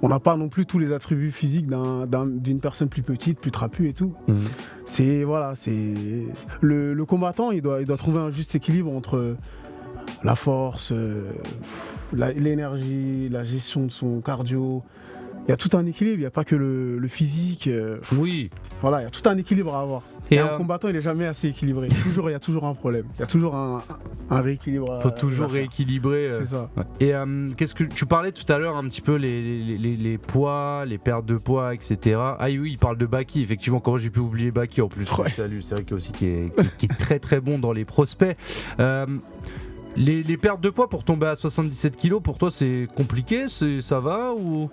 Speaker 2: On n'a pas non plus tous les attributs physiques d'une personne plus petite, plus trapue et tout. C'est le combattant, il doit trouver un juste équilibre entre la force, l'énergie, la gestion de son cardio. Il y a tout un équilibre, il n'y a pas que le physique.
Speaker 1: Oui.
Speaker 2: Voilà, il y a tout un équilibre à avoir. Et un combattant, il n'est jamais assez équilibré. Il y a toujours un problème. Il y a toujours un rééquilibre.
Speaker 1: Il faut toujours rééquilibrer.
Speaker 2: C'est ça.
Speaker 1: Ouais. Et qu'est-ce que tu parlais tout à l'heure un petit peu les poids, les pertes de poids, etc. Ah oui, il parle de Baki. Effectivement, comment j'ai pu oublier Baki en plus. Salut, c'est vrai qu'il aussi qui est très très bon dans les prospects. Les pertes de poids pour tomber à 77 kg, pour toi c'est compliqué, ça va ou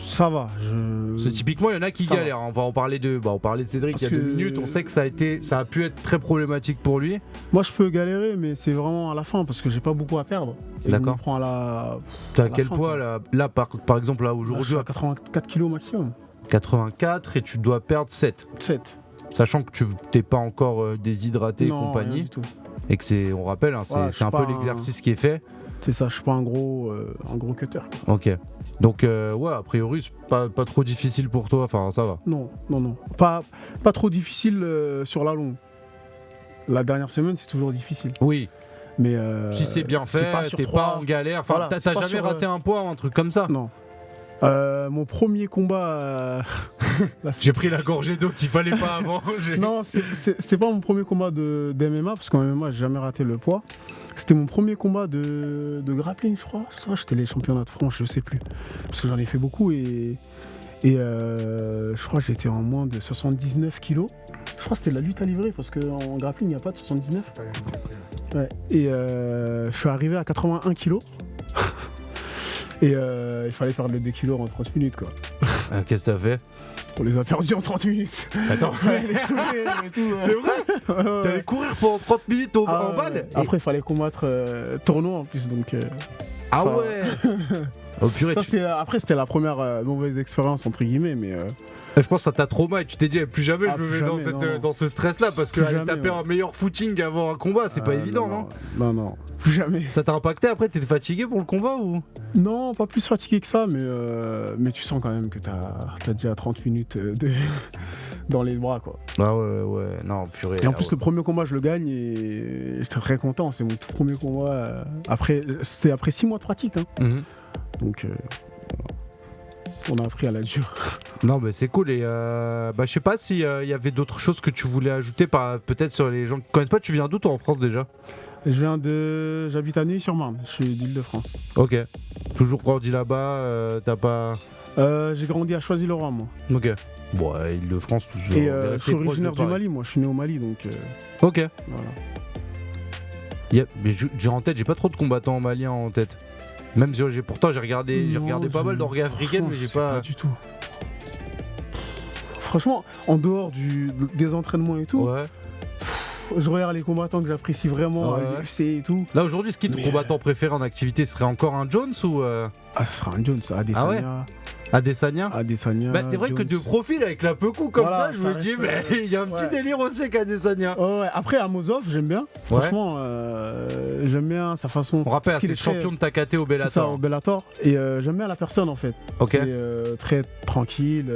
Speaker 2: ça va.
Speaker 1: C'est typiquement il y en a qui galèrent. On va en parler on parlait de Cédric il y a 2 minutes. On sait que ça a pu être très problématique pour lui.
Speaker 2: Moi je peux galérer, mais c'est vraiment à la fin parce que j'ai pas beaucoup à perdre. Et
Speaker 1: d'accord.
Speaker 2: Je me prends à la.
Speaker 1: T'as quel poids là par exemple là aujourd'hui?
Speaker 2: Je suis à 84 kg maximum.
Speaker 1: 84 et tu dois perdre 7. Sachant que tu t'es pas encore déshydraté et compagnie.
Speaker 2: Rien du tout.
Speaker 1: Et que on rappelle, c'est un peu l'exercice qui est fait.
Speaker 2: C'est ça, je suis pas un gros cutter.
Speaker 1: Ok. Donc a priori c'est pas trop difficile pour toi, enfin ça va.
Speaker 2: Non. Pas trop difficile sur la longue. La dernière semaine c'est toujours difficile.
Speaker 1: Oui.
Speaker 2: Mais
Speaker 1: si c'est bien fait, t'es pas en galère. Enfin, t'as jamais raté un poids ou un truc comme ça?
Speaker 2: Non. Mon premier combat.
Speaker 1: J'ai pris la gorgée d'eau qu'il fallait pas avant.
Speaker 2: Non, c'était pas mon premier combat d'MMA, parce qu'en MMA, j'ai jamais raté le poids. C'était mon premier combat de grappling, je crois. Ça, j'étais les championnats de France, je sais plus. Parce que j'en ai fait beaucoup et je crois que j'étais en moins de 79 kilos. Je crois que c'était de la lutte à livrer, parce qu'en grappling, il n'y a pas de 79. Ouais. Et je suis arrivé à 81 kilos. Et il fallait faire le 2 kilos en 30 minutes, quoi.
Speaker 1: Qu'est-ce que t'as fait?
Speaker 2: On les a perdus en 30 minutes.
Speaker 1: Attends, c'est vrai? T'allais courir pendant 30 minutes en balle?
Speaker 2: Après, il fallait combattre tournoi en plus, donc...
Speaker 1: Ah ouais. Oh purée,
Speaker 2: Après, c'était la première mauvaise expérience, entre guillemets, mais...
Speaker 1: Je pense que ça t'a trop mal et tu t'es dit plus jamais je me mets
Speaker 2: jamais,
Speaker 1: dans ce stress là parce que
Speaker 2: Plus
Speaker 1: aller
Speaker 2: jamais,
Speaker 1: taper un meilleur footing avant un combat c'est pas évident non?
Speaker 2: Non, plus jamais.
Speaker 1: Ça t'a impacté après? T'étais fatigué pour le combat ou?
Speaker 2: Non, pas plus fatigué que ça, mais tu sens quand même que t'as déjà 30 minutes dans les bras, quoi.
Speaker 1: Ah ouais, non purée.
Speaker 2: Et en plus le premier combat je le gagne et j'étais très content, c'est mon tout premier combat. C'était après 6 mois de pratique, hein. Donc... on a appris à la dure.
Speaker 1: Non mais c'est cool et je sais pas s'il y avait d'autres choses que tu voulais ajouter peut-être sur les gens qui connaissent pas. Tu viens d'où toi en France déjà?
Speaker 2: J'habite à Neuilly-sur-Marne, je suis d'Île-de-France.
Speaker 1: Ok. Toujours grandi là-bas, t'as pas...
Speaker 2: J'ai grandi à Choisy-le-Roi, moi.
Speaker 1: Ok. Bon, Île-de-France toujours.
Speaker 2: Et je suis originaire du Mali, moi je suis né au Mali, donc...
Speaker 1: Ok.
Speaker 2: Voilà.
Speaker 1: Mais j'ai en tête, j'ai pas trop de combattants maliens en tête. Même si pourtant j'ai regardé pas mal d'orgas africaines, mais j'ai pas
Speaker 2: du tout. Franchement, en dehors des entraînements et tout, je regarde les combattants que j'apprécie vraiment, l'UFC et tout.
Speaker 1: Là aujourd'hui, est-ce que ton combattant préféré en activité serait encore un Jones ou
Speaker 2: Ah, ce sera un Jones, Adesanya.
Speaker 1: Adesanya.
Speaker 2: Bah,
Speaker 1: c'est vrai Jones. Que de profil avec la Pecou comme ça, je me dis, mais il y a un petit délire aussi avec Adesanya.
Speaker 2: Ouais. Après, Amosov, j'aime bien. Franchement, j'aime bien sa façon.
Speaker 1: On rappelle, c'est le champion de Takaté au Bellator.
Speaker 2: C'est ça, au Bellator. Et j'aime bien la personne en fait.
Speaker 1: Ok.
Speaker 2: C'est très tranquille.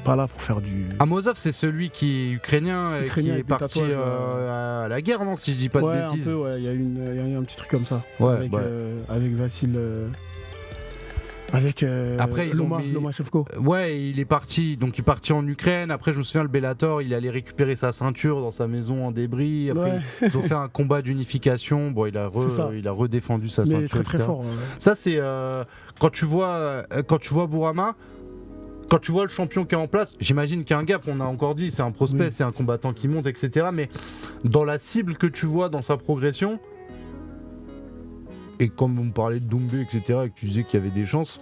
Speaker 2: Pas là pour faire du...
Speaker 1: Amosov, c'est celui qui est ukrainien et qui est parti à la guerre, non? Si je dis pas de bêtises.
Speaker 2: Un peu, il y a eu un petit truc comme ça.
Speaker 1: Ouais,
Speaker 2: avec Vassil... Avec
Speaker 1: après,
Speaker 2: Lomachenko.
Speaker 1: Ouais, il est parti en Ukraine. Après, je me souviens, le Bellator, il allait récupérer sa ceinture dans sa maison en débris. Après, ils ont fait un combat d'unification. Bon, il a redéfendu sa ceinture.
Speaker 2: Très, très fort.
Speaker 1: Ça, c'est quand tu vois Bourama. Quand tu vois le champion qui est en place, j'imagine qu'il y a un gap, on a encore dit, c'est un prospect, c'est un combattant qui monte, etc. Mais dans la cible que tu vois dans sa progression, et comme on me parlait de Doumbé, etc., et que tu disais qu'il y avait des chances,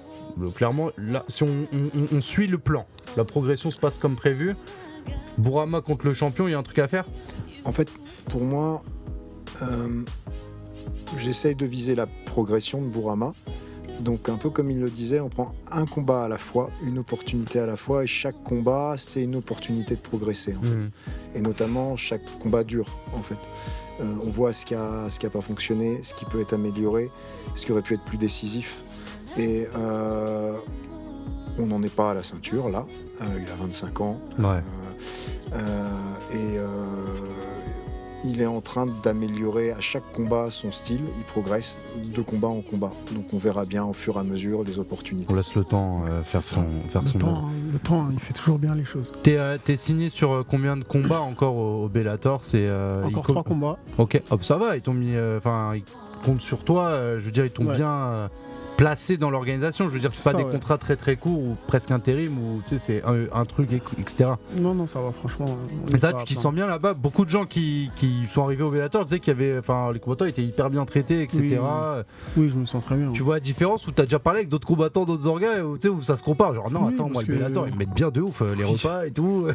Speaker 1: clairement, là, si on suit le plan, la progression se passe comme prévu, Bourama contre le champion, il y a un truc à faire?
Speaker 3: En fait, pour moi, j'essaye de viser la progression de Bourama. Donc un peu comme il le disait, on prend un combat à la fois, une opportunité à la fois, et chaque combat, c'est une opportunité de progresser, en fait. Et notamment, chaque combat dure, en fait. On voit ce qui a pas fonctionné, ce qui peut être amélioré, ce qui aurait pu être plus décisif. Et on n'en est pas à la ceinture, là. Il a 25 ans.
Speaker 1: Ouais.
Speaker 3: Il est en train d'améliorer à chaque combat son style, il progresse de combat en combat. Donc on verra bien au fur et à mesure les opportunités.
Speaker 1: On laisse le temps faire son
Speaker 2: Le temps, il fait toujours bien les choses.
Speaker 1: T'es signé sur combien de combats encore au Bellator?
Speaker 2: Encore 3 combats.
Speaker 1: Ok, hop, ça va, ils t'ont mis, ils comptent sur toi, je veux dire, ils t'ont bien placé dans l'organisation. Je veux dire, c'est pas des contrats très très courts ou presque intérim ou tu sais, c'est un truc, etc.
Speaker 2: Non, ça va, franchement.
Speaker 1: Et ça, tu t'y sens bien là-bas. Beaucoup de gens qui sont arrivés au Bellator disaient qu'il y avait, les combattants étaient hyper bien traités, etc.
Speaker 2: Oui, je me sens très bien.
Speaker 1: Tu vois la différence où t'as déjà parlé avec d'autres combattants d'autres orgas où ça se compare. Genre, non, attends, moi, le Bellator, ils me mettent bien de ouf les repas et tout.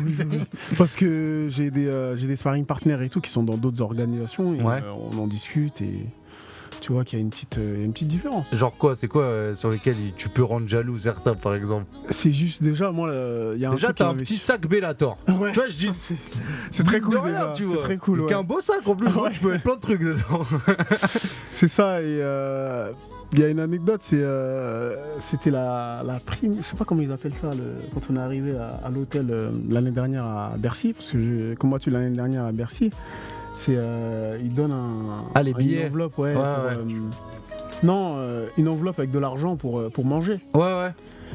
Speaker 2: Parce que j'ai des sparring partners et tout qui sont dans d'autres organisations et on en discute et. Tu vois qu'il y a une petite différence.
Speaker 1: Genre quoi? C'est quoi sur lesquels tu peux rendre jaloux certains par exemple?
Speaker 2: C'est juste déjà moi il y a un
Speaker 1: déjà t'as un petit sac Bellator.
Speaker 2: Ouais.
Speaker 1: Tu vois je dis
Speaker 2: c'est très cool
Speaker 1: déjà, tu vois.
Speaker 2: C'est très cool.
Speaker 1: Un beau sac en plus. Tu peux mettre plein de trucs dedans.
Speaker 2: C'est ça et il y a une anecdote, c'était la prime, je sais pas comment ils appellent ça, quand on est arrivé à l'hôtel l'année dernière à Bercy, parce que j'ai combattu l'année dernière à Bercy. Ils donnent
Speaker 1: les billets.
Speaker 2: Une enveloppe, une enveloppe avec de l'argent pour manger.
Speaker 1: Ouais.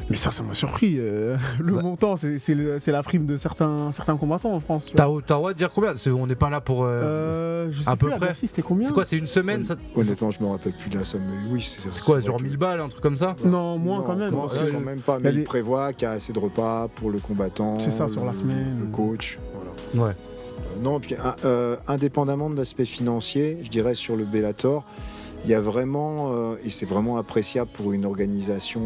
Speaker 2: Mais ça m'a surpris. Le montant, c'est la prime de certains combattants en France. Tu vois.
Speaker 1: T'as le droit de dire combien? On n'est pas là pour.
Speaker 2: Je sais
Speaker 1: à peu
Speaker 2: plus, à
Speaker 1: près.
Speaker 2: Bercy, c'était combien?
Speaker 1: C'est quoi, c'est une semaine ça...
Speaker 3: Honnêtement, je me rappelle plus de la somme, mais oui,
Speaker 1: C'est quoi,
Speaker 3: vrai
Speaker 1: genre
Speaker 3: que-
Speaker 1: 1000 balles, un truc comme ça?
Speaker 2: Non, moins quand même.
Speaker 3: Non,
Speaker 2: parce que
Speaker 3: quand même pas, mais
Speaker 2: il y a
Speaker 3: il
Speaker 2: des-
Speaker 3: prévoit qu'il y a assez de repas pour le combattant,
Speaker 2: C'est ça, sur la semaine.
Speaker 3: le coach. Voilà.
Speaker 1: Ouais.
Speaker 3: Non, puis indépendamment de l'aspect financier, je dirais sur le Bellator, il y a vraiment, et c'est vraiment appréciable pour une organisation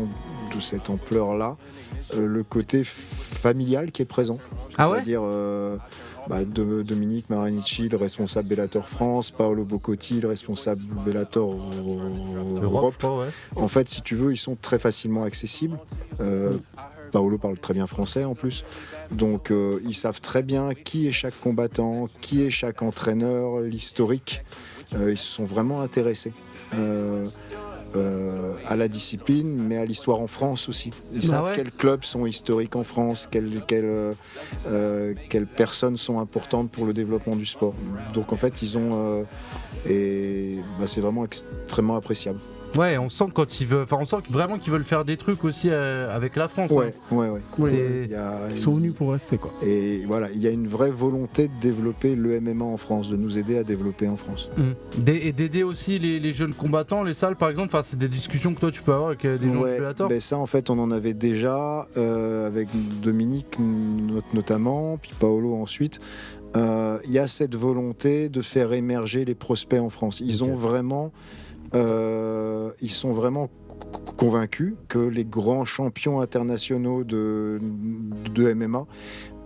Speaker 3: de cette ampleur-là, le côté familial qui est présent.
Speaker 1: Ah ouais?
Speaker 3: C'est-à-dire Dominique Maranici, le responsable Bellator France, Paolo Boccotti, le responsable Bellator Europe.
Speaker 1: je crois, ouais.
Speaker 3: En fait, si tu veux, ils sont très facilement accessibles. Paolo parle très bien français en plus. Donc ils savent très bien qui est chaque combattant, qui est chaque entraîneur, l'historique. Ils se sont vraiment intéressés à la discipline, mais à l'histoire en France aussi. Ils savent
Speaker 1: ouais.
Speaker 3: quels clubs sont historiques en France, quelles personnes sont importantes pour le développement du sport. Donc en fait, ils ont... c'est vraiment extrêmement appréciable.
Speaker 1: Ouais, on sent quand ils veulent, enfin on sent vraiment qu'ils veulent faire des trucs aussi avec la France.
Speaker 3: Ouais.
Speaker 2: Ouais,
Speaker 3: Il y a-
Speaker 2: Ils sont venus pour rester, quoi.
Speaker 3: Et voilà, il y a une vraie volonté de développer le MMA en France, de nous aider à développer en France.
Speaker 1: Et d'aider aussi les jeunes combattants, les salles par exemple. Enfin, c'est des discussions que toi tu peux avoir avec des gens de Bellator.
Speaker 3: Ben ça en fait on en avait déjà avec Dominique notamment, puis Paolo ensuite. Il y a cette volonté de faire émerger les prospects en France. Ils sont vraiment convaincus que les grands champions internationaux de MMA,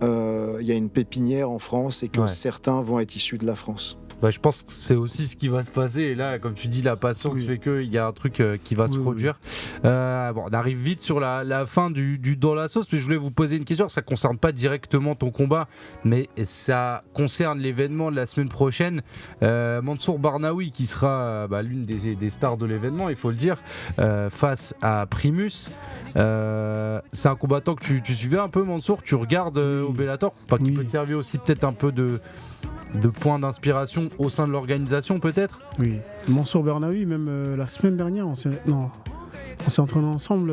Speaker 3: il y a une pépinière en France et que certains vont être issus de la France.
Speaker 1: Bah, je pense que c'est aussi ce qui va se passer. Et là, comme tu dis, la patience fait qu'il y a un truc qui va se produire. Bon, on arrive vite sur la fin du dans la sauce, mais je voulais vous poser une question. Ça ne concerne pas directement ton combat, mais ça concerne l'événement de la semaine prochaine. Mansour Barnaoui, qui sera l'une des stars de l'événement, il faut le dire, face à Primus. C'est un combattant que tu suivais un peu, Mansour. Tu regardes au Bellator, qui peut te servir aussi peut-être un peu de points d'inspiration au sein de l'organisation peut-être.
Speaker 2: Oui, Mansour Barnaoui, même la semaine dernière, on s'est entraîné ensemble.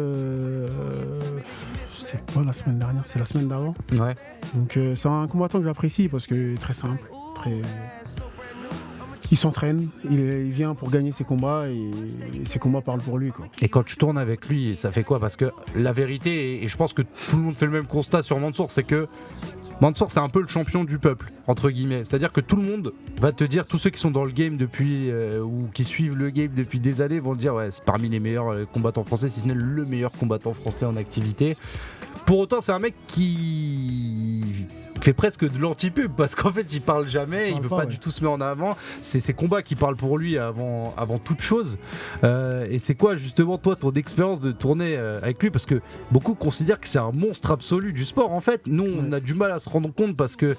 Speaker 2: C'était pas la semaine dernière, c'est la semaine d'avant.
Speaker 1: Ouais.
Speaker 2: Donc c'est un combattant que j'apprécie parce que très simple, il s'entraîne, il vient pour gagner ses combats et ses combats parlent pour lui, quoi.
Speaker 1: Et quand tu tournes avec lui, ça fait quoi? Parce que la vérité, et je pense que tout le monde fait le même constat sur Mansour, c'est que Mansour, c'est un peu le champion du peuple, entre guillemets. C'est-à-dire que tout le monde va te dire, tous ceux qui sont dans le game depuis, ou qui suivent le game depuis des années, vont te dire, ouais, c'est parmi les meilleurs combattants français, si ce n'est le meilleur combattant français en activité. Pour autant, c'est un mec qui fait presque de l'anti-pub, parce qu'en fait, il parle jamais, il veut pas du tout se mettre en avant. C'est ses combats qui parlent pour lui avant toute chose. Et c'est quoi, justement, toi, ton expérience de tourner avec lui? Parce que beaucoup considèrent que c'est un monstre absolu du sport. En fait, nous, on a du mal à se rendre compte parce que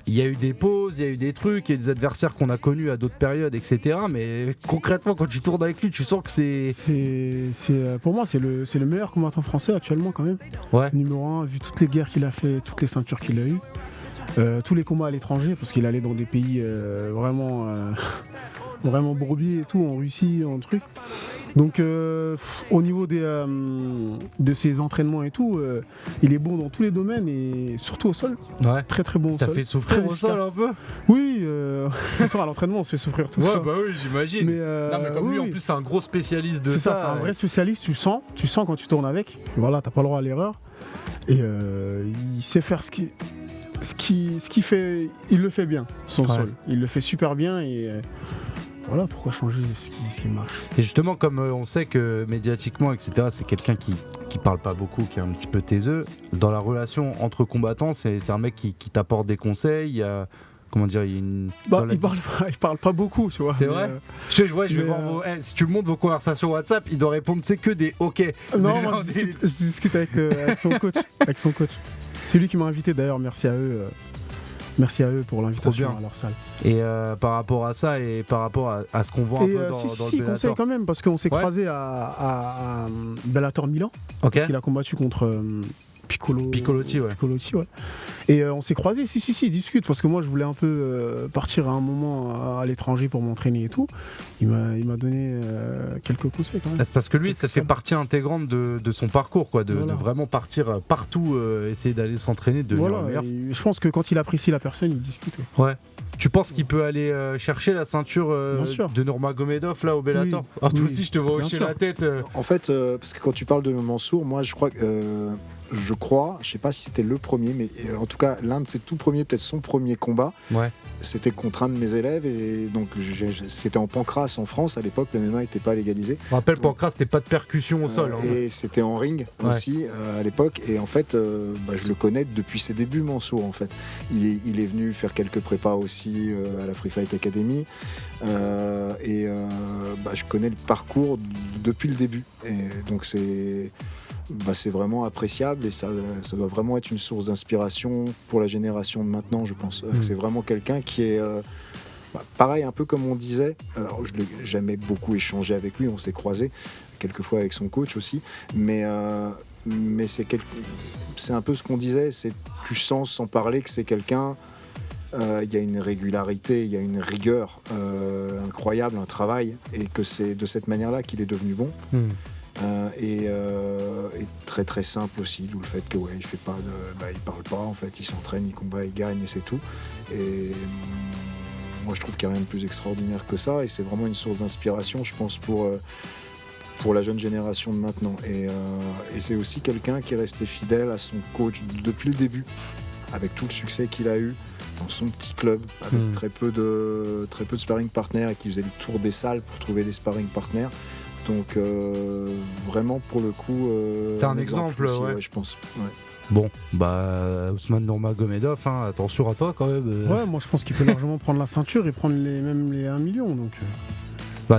Speaker 1: il y a eu des pauses, il y a eu des trucs, il y a des adversaires qu'on a connus à d'autres périodes, etc. Mais concrètement, quand tu tournes avec lui, tu sens que
Speaker 2: pour moi, c'est le meilleur combattant français actuellement, quand même.
Speaker 1: Ouais.
Speaker 2: Numéro 1, vu toutes les guerres qu'il a fait, toutes les ceintures qu'il a eues, tous les combats à l'étranger, parce qu'il allait dans des pays vraiment bourbiers et tout, en Russie, en truc. Donc au niveau de ses entraînements et tout, il est bon dans tous les domaines et surtout au sol.
Speaker 1: Ouais.
Speaker 2: Très très bon au sol.
Speaker 1: T'as fait souffrir
Speaker 2: très
Speaker 1: au sol un peu?
Speaker 2: Oui, à l'entraînement on se fait souffrir tout ça.
Speaker 1: Ouais, bah oui, j'imagine. Non, mais comme lui, en plus, c'est un gros spécialiste de ça.
Speaker 2: C'est ça, c'est un vrai spécialiste, tu sens quand tu tournes avec. Voilà, t'as pas le droit à l'erreur. Et il sait faire ce qu'il fait, il le fait bien, son sol. Il le fait super bien et voilà pourquoi changer ce qui marche.
Speaker 1: Et justement, comme on sait que médiatiquement, etc., c'est quelqu'un qui parle pas beaucoup, qui est un petit peu taiseux, dans la relation entre combattants, c'est un mec qui t'apporte des conseils, il y a... Comment dire, il y a une...
Speaker 2: il parle pas beaucoup, tu vois.
Speaker 1: C'est vrai. Je vais voir si tu me montres vos conversations WhatsApp, il doit répondre, c'est que des OK.
Speaker 2: Non, moi, je discute avec son coach. C'est lui qui m'a invité d'ailleurs, merci à eux. Merci à eux pour l'invitation à leur salle.
Speaker 1: Et par rapport à ça et par rapport à ce qu'on voit un peu dans le Bellator.
Speaker 2: Conseil quand même, parce qu'on s'est croisé à Bellator Milan, parce qu'il a combattu contre Piccolotti, ouais. Et on s'est croisés, si, ils discutent, parce que moi je voulais un peu partir à un moment à l'étranger pour m'entraîner et tout. Il m'a donné quelques conseils quand même.
Speaker 1: C'est parce que lui, ça fait partie intégrante de son parcours, quoi, de vraiment partir partout, essayer d'aller s'entraîner, de devenir le meilleur.
Speaker 2: Je pense que quand il apprécie la personne, il discute.
Speaker 1: Ouais. Tu penses qu'il peut aller chercher la ceinture de Nurmagomedov là au Bellator?
Speaker 2: Oui.
Speaker 1: Alors toi aussi, je te vois hocher la tête.
Speaker 3: En fait, parce que quand tu parles de Mansour, moi je crois, je sais pas si c'était le premier, mais en tout cas l'un de ses tout premiers, peut-être son premier combat, c'était contre un de mes élèves, et donc c'était en pancrace en France à l'époque, le MMA n'était pas légalisé.
Speaker 1: Je rappelle, pancrace, c'était pas de percussion au sol.
Speaker 3: Et c'était en ring aussi à l'époque, et en fait je le connais depuis ses débuts, Mansour en fait. Il est venu faire quelques prépas aussi à la Free Fight Academy. Je connais le parcours depuis le début, et donc c'est vraiment appréciable, et ça doit vraiment être une source d'inspiration pour la génération de maintenant, je pense. C'est vraiment quelqu'un qui est pareil, un peu comme on disait. Alors, je n'ai jamais beaucoup échangé avec lui, on s'est croisés quelquefois avec son coach aussi, mais c'est un peu ce qu'on disait, tu sens sans parler que c'est quelqu'un. Il y a une régularité, il y a une rigueur incroyable, un travail, et que c'est de cette manière-là qu'il est devenu bon. Et très très simple aussi, d'où le fait que il fait pas il parle pas, en fait, il s'entraîne, il combat, il gagne, et c'est tout. Et moi je trouve qu'il n'y a rien de plus extraordinaire que ça, et c'est vraiment une source d'inspiration, je pense, pour la jeune génération de maintenant. Et c'est aussi quelqu'un qui est resté fidèle à son coach depuis le début, avec tout le succès qu'il a eu dans son petit club, avec très peu de sparring partners, et qui faisait le tour des salles pour trouver des sparring partners. Donc vraiment, pour le coup,
Speaker 1: c'est un exemple aussi,
Speaker 3: je pense.
Speaker 1: Bon, Ousmane Nurmagomedov, attention à toi quand même.
Speaker 2: Ouais, moi je pense qu'il peut largement prendre la ceinture et prendre même les 1 million. Donc.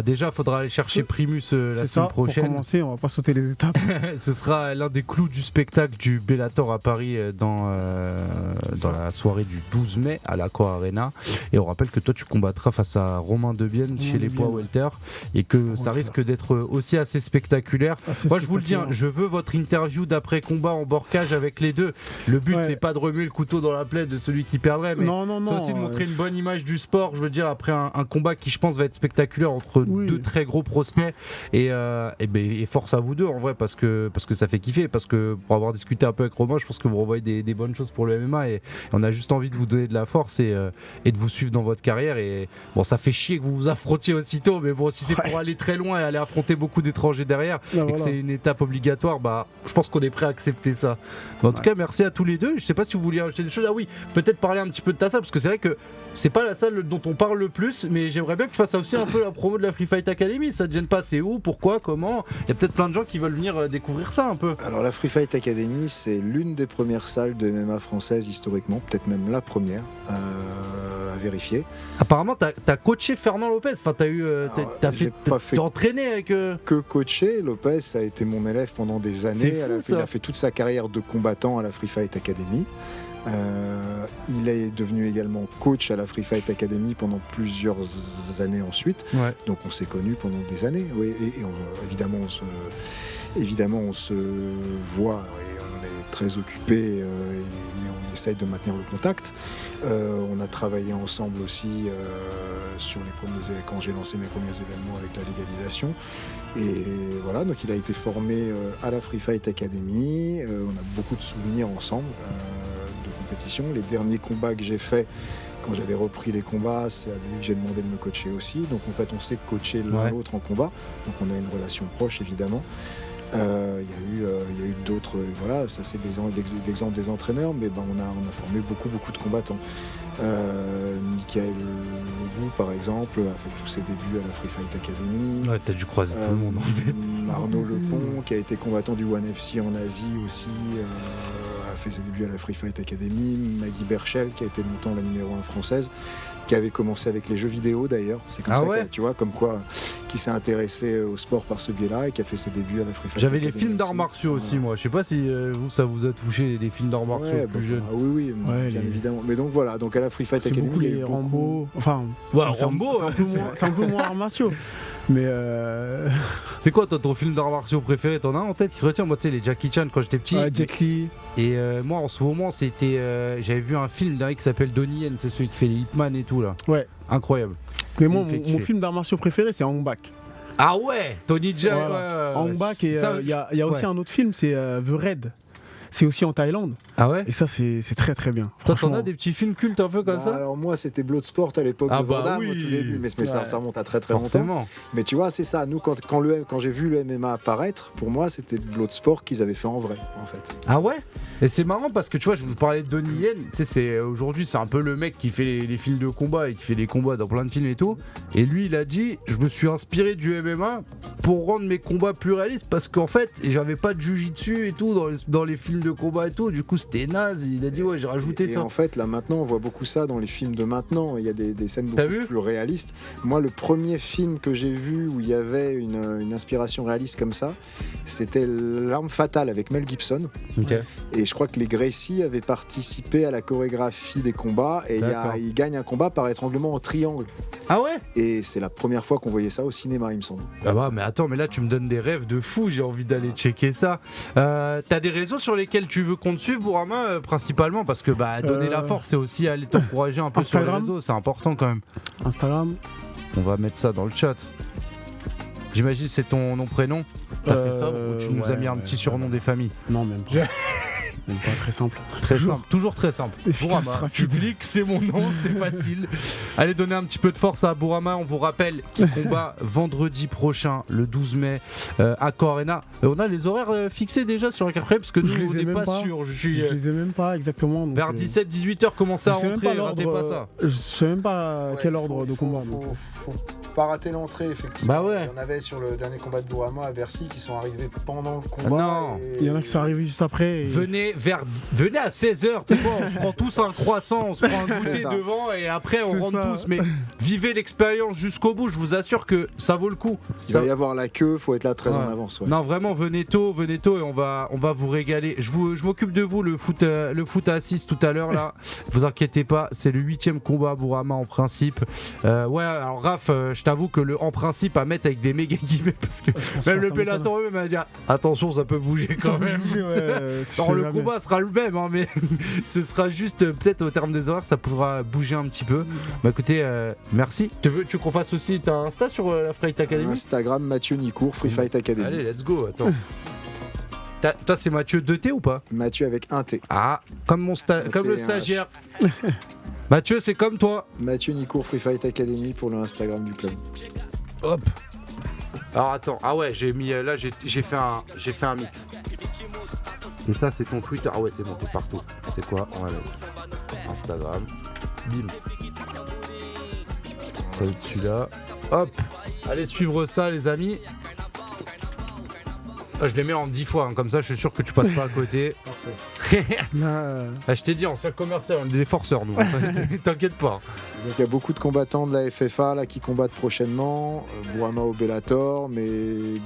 Speaker 1: Déjà, faudra aller chercher Primus la semaine prochaine.
Speaker 2: Pour commencer, on va pas sauter les étapes.
Speaker 1: Ce sera l'un des clous du spectacle du Bellator à Paris dans la soirée du 12 mai à l'Accor Arena. Et on rappelle que toi, tu combattras face à Romain Debienne chez les poids welter, et que ça risque d'être aussi assez spectaculaire. Moi, je vous le dis, je veux votre interview d'après combat en bord-cage avec les deux. Le but, c'est pas de remuer le couteau dans la plaie de celui qui perdrait, mais c'est aussi de montrer une bonne image du sport. Je veux dire, après un combat qui, je pense, va être spectaculaire entre deux très gros prospects, et force à vous deux en vrai, parce que ça fait kiffer, parce que pour avoir discuté un peu avec Romain, je pense que vous revoyez des bonnes choses pour le MMA, et on a juste envie de vous donner de la force et de vous suivre dans votre carrière. Et bon, ça fait chier que vous vous affrontiez aussitôt, mais bon, si c'est pour aller très loin et aller affronter beaucoup d'étrangers derrière, et que c'est une étape obligatoire, je pense qu'on est prêt à accepter ça. Mais en tout cas, merci à tous les deux. Je sais pas si vous vouliez rajouter des choses. Ah oui, peut-être parler un petit peu de ta salle, parce que c'est vrai que c'est pas la salle dont on parle le plus, mais j'aimerais bien que tu fasses aussi un peu la promo de la Free Fight Academy. Ça te gêne pas? C'est où? Pourquoi? Comment? Il y a peut-être plein de gens qui veulent venir découvrir ça un peu. Alors
Speaker 3: la Free Fight Academy, c'est l'une des premières salles de MMA françaises historiquement, peut-être même la première, à vérifier.
Speaker 1: Apparemment, t'as coaché Fernand Lopez. Enfin, t'as entraîné avec.
Speaker 3: Que coaché. Lopez a été mon élève pendant des années. Il a fait toute sa carrière de combattant à la Free Fight Academy. Il est devenu également coach à la Free Fight Academy pendant plusieurs années ensuite. Donc on s'est connus pendant des années. Évidemment on se voit, et on est très occupés, mais on essaye de maintenir le contact. On a travaillé ensemble aussi sur quand j'ai lancé mes premiers événements avec la légalisation. Et voilà, donc il a été formé à la Free Fight Academy. On a beaucoup de souvenirs ensemble de compétition. Les derniers combats que j'ai faits, quand j'avais repris les combats, c'est à lui que j'ai demandé de me coacher aussi. Donc en fait, on s'est coaché l'un l'autre en combat. Donc on a une relation proche, évidemment. Il y a eu d'autres, ça c'est l'exemple des entraîneurs, mais on a formé beaucoup de combattants. Michael Leroux, par exemple, a fait tous ses débuts à la Free Fight Academy.
Speaker 1: Ouais, t'as dû croiser tout le monde en fait.
Speaker 3: Arnaud Lepont, qui a été combattant du One FC en Asie aussi, a fait ses débuts à la Free Fight Academy. Maggie Berchel, qui a été longtemps la numéro 1 française, qui avait commencé avec les jeux vidéo d'ailleurs. C'est comme tu vois, comme quoi, qui s'est intéressé au sport par ce biais-là et qui a fait ses débuts à la Free Fight
Speaker 1: J'avais
Speaker 3: Academy.
Speaker 1: les films d'arts martiaux aussi, moi. Je sais pas si vous, ça vous a touché, les films d'arts martiaux plus jeunes.
Speaker 3: Oui, bien évidemment. Mais donc voilà, donc à la Free Fight Academy,
Speaker 2: il y a eu Rambo. Enfin,
Speaker 1: Rambo,
Speaker 2: c'est un peu moins arts martiaux. Mais
Speaker 1: C'est quoi toi ton film d'arts martiaux préféré? T'en as un en tête qui se retient? Moi tu sais les Jackie Chan quand j'étais petit.
Speaker 2: Jet Li.
Speaker 1: Et moi en ce moment c'était j'avais vu un film d'un mec qui s'appelle Donnie Yen, c'est celui qui fait les Hitman et tout là.
Speaker 2: Ouais.
Speaker 1: Incroyable.
Speaker 2: Mais moi,
Speaker 1: Il me fait
Speaker 2: mon
Speaker 1: kiffer.
Speaker 2: film d'arts martiaux préféré, c'est Hong Bak.
Speaker 1: Ah ouais, Tony Jaa.
Speaker 2: Voilà. Hong Bak, et
Speaker 1: ça,
Speaker 2: il y a aussi
Speaker 1: ouais.
Speaker 2: un autre film, c'est The Raid. C'est aussi en Thaïlande.
Speaker 1: Ah ouais.
Speaker 2: Et ça, c'est très très bien.
Speaker 1: Toi t'en
Speaker 2: Franchement.
Speaker 1: as des petits films cultes un peu comme
Speaker 3: Bah,
Speaker 1: ça?
Speaker 3: alors moi c'était Bloodsport à l'époque
Speaker 1: Ah
Speaker 3: de
Speaker 1: bah
Speaker 3: Van Damme,
Speaker 1: oui.
Speaker 3: au tout début, mais ça,
Speaker 2: Ouais.
Speaker 3: ça remonte à très longtemps.
Speaker 1: Forcément.
Speaker 3: Mais tu vois, c'est ça, nous quand j'ai vu le MMA apparaître, pour moi c'était Bloodsport qu'ils avaient fait en vrai en fait.
Speaker 1: Ah ouais. Et c'est marrant parce que tu vois, je vous parlais de Donnie Yen, tu sais, aujourd'hui c'est un peu le mec qui fait les films de combat et qui fait des combats dans plein de films et tout. Et lui il a dit, je me suis inspiré du MMA pour rendre mes combats plus réalistes parce qu'en fait j'avais pas de jujitsu et tout dans les films de combat et tout, du coup c'était naze. Il a dit ouais j'ai rajouté
Speaker 3: Et
Speaker 1: ça.
Speaker 3: en fait, là maintenant, on voit beaucoup ça dans les films de maintenant. Il y a des scènes
Speaker 1: T'as
Speaker 3: beaucoup
Speaker 1: vu
Speaker 3: plus réalistes. Moi, le premier film que j'ai vu où il y avait une inspiration réaliste comme ça, c'était L'Arme Fatale avec Mel Gibson.
Speaker 1: Ok.
Speaker 3: Et je crois que les Gracie avaient participé à la chorégraphie des combats. Et
Speaker 1: D'accord.
Speaker 3: ils gagnent un combat par étranglement en triangle.
Speaker 1: Ah ouais.
Speaker 3: Et c'est la première fois qu'on voyait ça au cinéma, il me semble.
Speaker 1: Ah bah mais attends, mais là tu me donnes des rêves de fou, j'ai envie d'aller checker ça. T'as des réseaux sur lesquels tu veux qu'on te suive, Bourama, principalement parce que bah donner la force, c'est aussi aller t'encourager un peu sur
Speaker 2: Instagram.
Speaker 1: les réseaux, c'est important quand même.
Speaker 2: Instagram.
Speaker 1: On va mettre ça dans le chat. J'imagine que c'est ton nom prénom. T'as fait ça ou tu nous as
Speaker 2: ouais,
Speaker 1: mis un petit surnom des familles?
Speaker 2: Non, même pas. Même pas, très simple.
Speaker 1: Très simple, toujours très simple.
Speaker 2: Efficace,
Speaker 1: Bourama,
Speaker 2: rapide.
Speaker 1: public, c'est mon nom, c'est facile. Allez donner un petit peu de force à Bourama. On vous rappelle qu'il combat vendredi prochain, le 12 mai, à Corena. On a les horaires fixés déjà sur la carte parce que nous
Speaker 2: Je les
Speaker 1: on
Speaker 2: ai
Speaker 1: n'est
Speaker 2: même
Speaker 1: pas
Speaker 2: pas.
Speaker 1: sûr.
Speaker 2: Je les ai même pas exactement. Donc,
Speaker 1: Vers 17-18h, commencez à
Speaker 2: je sais même
Speaker 1: rentrer,
Speaker 2: pas
Speaker 1: ratez
Speaker 2: l'ordre,
Speaker 1: pas ça.
Speaker 2: Je sais même pas quel ordre de combat. donc.
Speaker 3: Faut pas rater l'entrée, effectivement.
Speaker 1: Bah ouais.
Speaker 3: Il y en avait sur le dernier combat de Bourama à Bercy qui sont arrivés pendant le combat.
Speaker 1: Non.
Speaker 3: et-
Speaker 2: Il y en a qui sont arrivés juste après. Et...
Speaker 1: Venez à 16h, tu sais quoi, on se prend tous un croissant, on se prend un
Speaker 3: C'est
Speaker 1: goûter
Speaker 3: ça.
Speaker 1: devant et après on
Speaker 2: C'est
Speaker 1: rentre
Speaker 2: ça.
Speaker 1: tous. Mais vivez l'expérience jusqu'au bout, je vous assure que ça vaut le coup.
Speaker 3: Il
Speaker 1: Ça-
Speaker 3: va y avoir la queue, faut être là très
Speaker 1: Ouais.
Speaker 3: en avance. Ouais.
Speaker 1: Non, vraiment, venez tôt et on va vous régaler. Je m'occupe de vous, le foot à 6 tout à l'heure là. Vous inquiétez pas, c'est le 8ème combat à Bourama en principe. Ouais, alors Raph, je t'avoue que le en principe à mettre avec des méga guillemets parce que
Speaker 2: Je pense
Speaker 1: même
Speaker 2: pas,
Speaker 1: le
Speaker 2: ça m'étonne.
Speaker 1: Bellator eux m'a dit attention, ça peut bouger quand même.
Speaker 2: Tu
Speaker 1: Alors
Speaker 2: sais
Speaker 1: le
Speaker 2: jamais.
Speaker 1: combat sera le même, hein, mais ce sera juste peut-être au terme des horaires, ça pourra bouger un petit peu. Bah écoutez, merci. Tu veux qu'on fasse aussi ta Insta sur la Fight Academy?
Speaker 3: Instagram, Mathieu Nicourt, Free Fight Academy.
Speaker 1: Allez, let's go. Attends. Toi, c'est Mathieu 2T ou pas?
Speaker 3: Mathieu avec un T.
Speaker 1: Ah, comme comme le
Speaker 3: T1H.
Speaker 1: stagiaire. Mathieu, c'est comme toi.
Speaker 3: Mathieu Nicourt, Free Fight Academy pour le Instagram du club.
Speaker 1: Hop. Alors attends, ah ouais, j'ai mis là, j'ai fait un mix. Et ça, c'est ton Twitter. Ah ouais, c'est bon, t'es partout. C'est quoi? On va mettre Instagram. Bim. Ça va être celui-là. Hop. Allez suivre ça, les amis. Ah, je les mets en 10 fois, hein, comme ça je suis sûr que tu passes pas à côté.
Speaker 2: Là,
Speaker 1: Ah, je t'ai dit, ancien commercial, on est des forceurs nous. T'inquiète pas.
Speaker 3: Donc il y a beaucoup de combattants de la FFA là, qui combattent prochainement. Bourama au Bellator, mais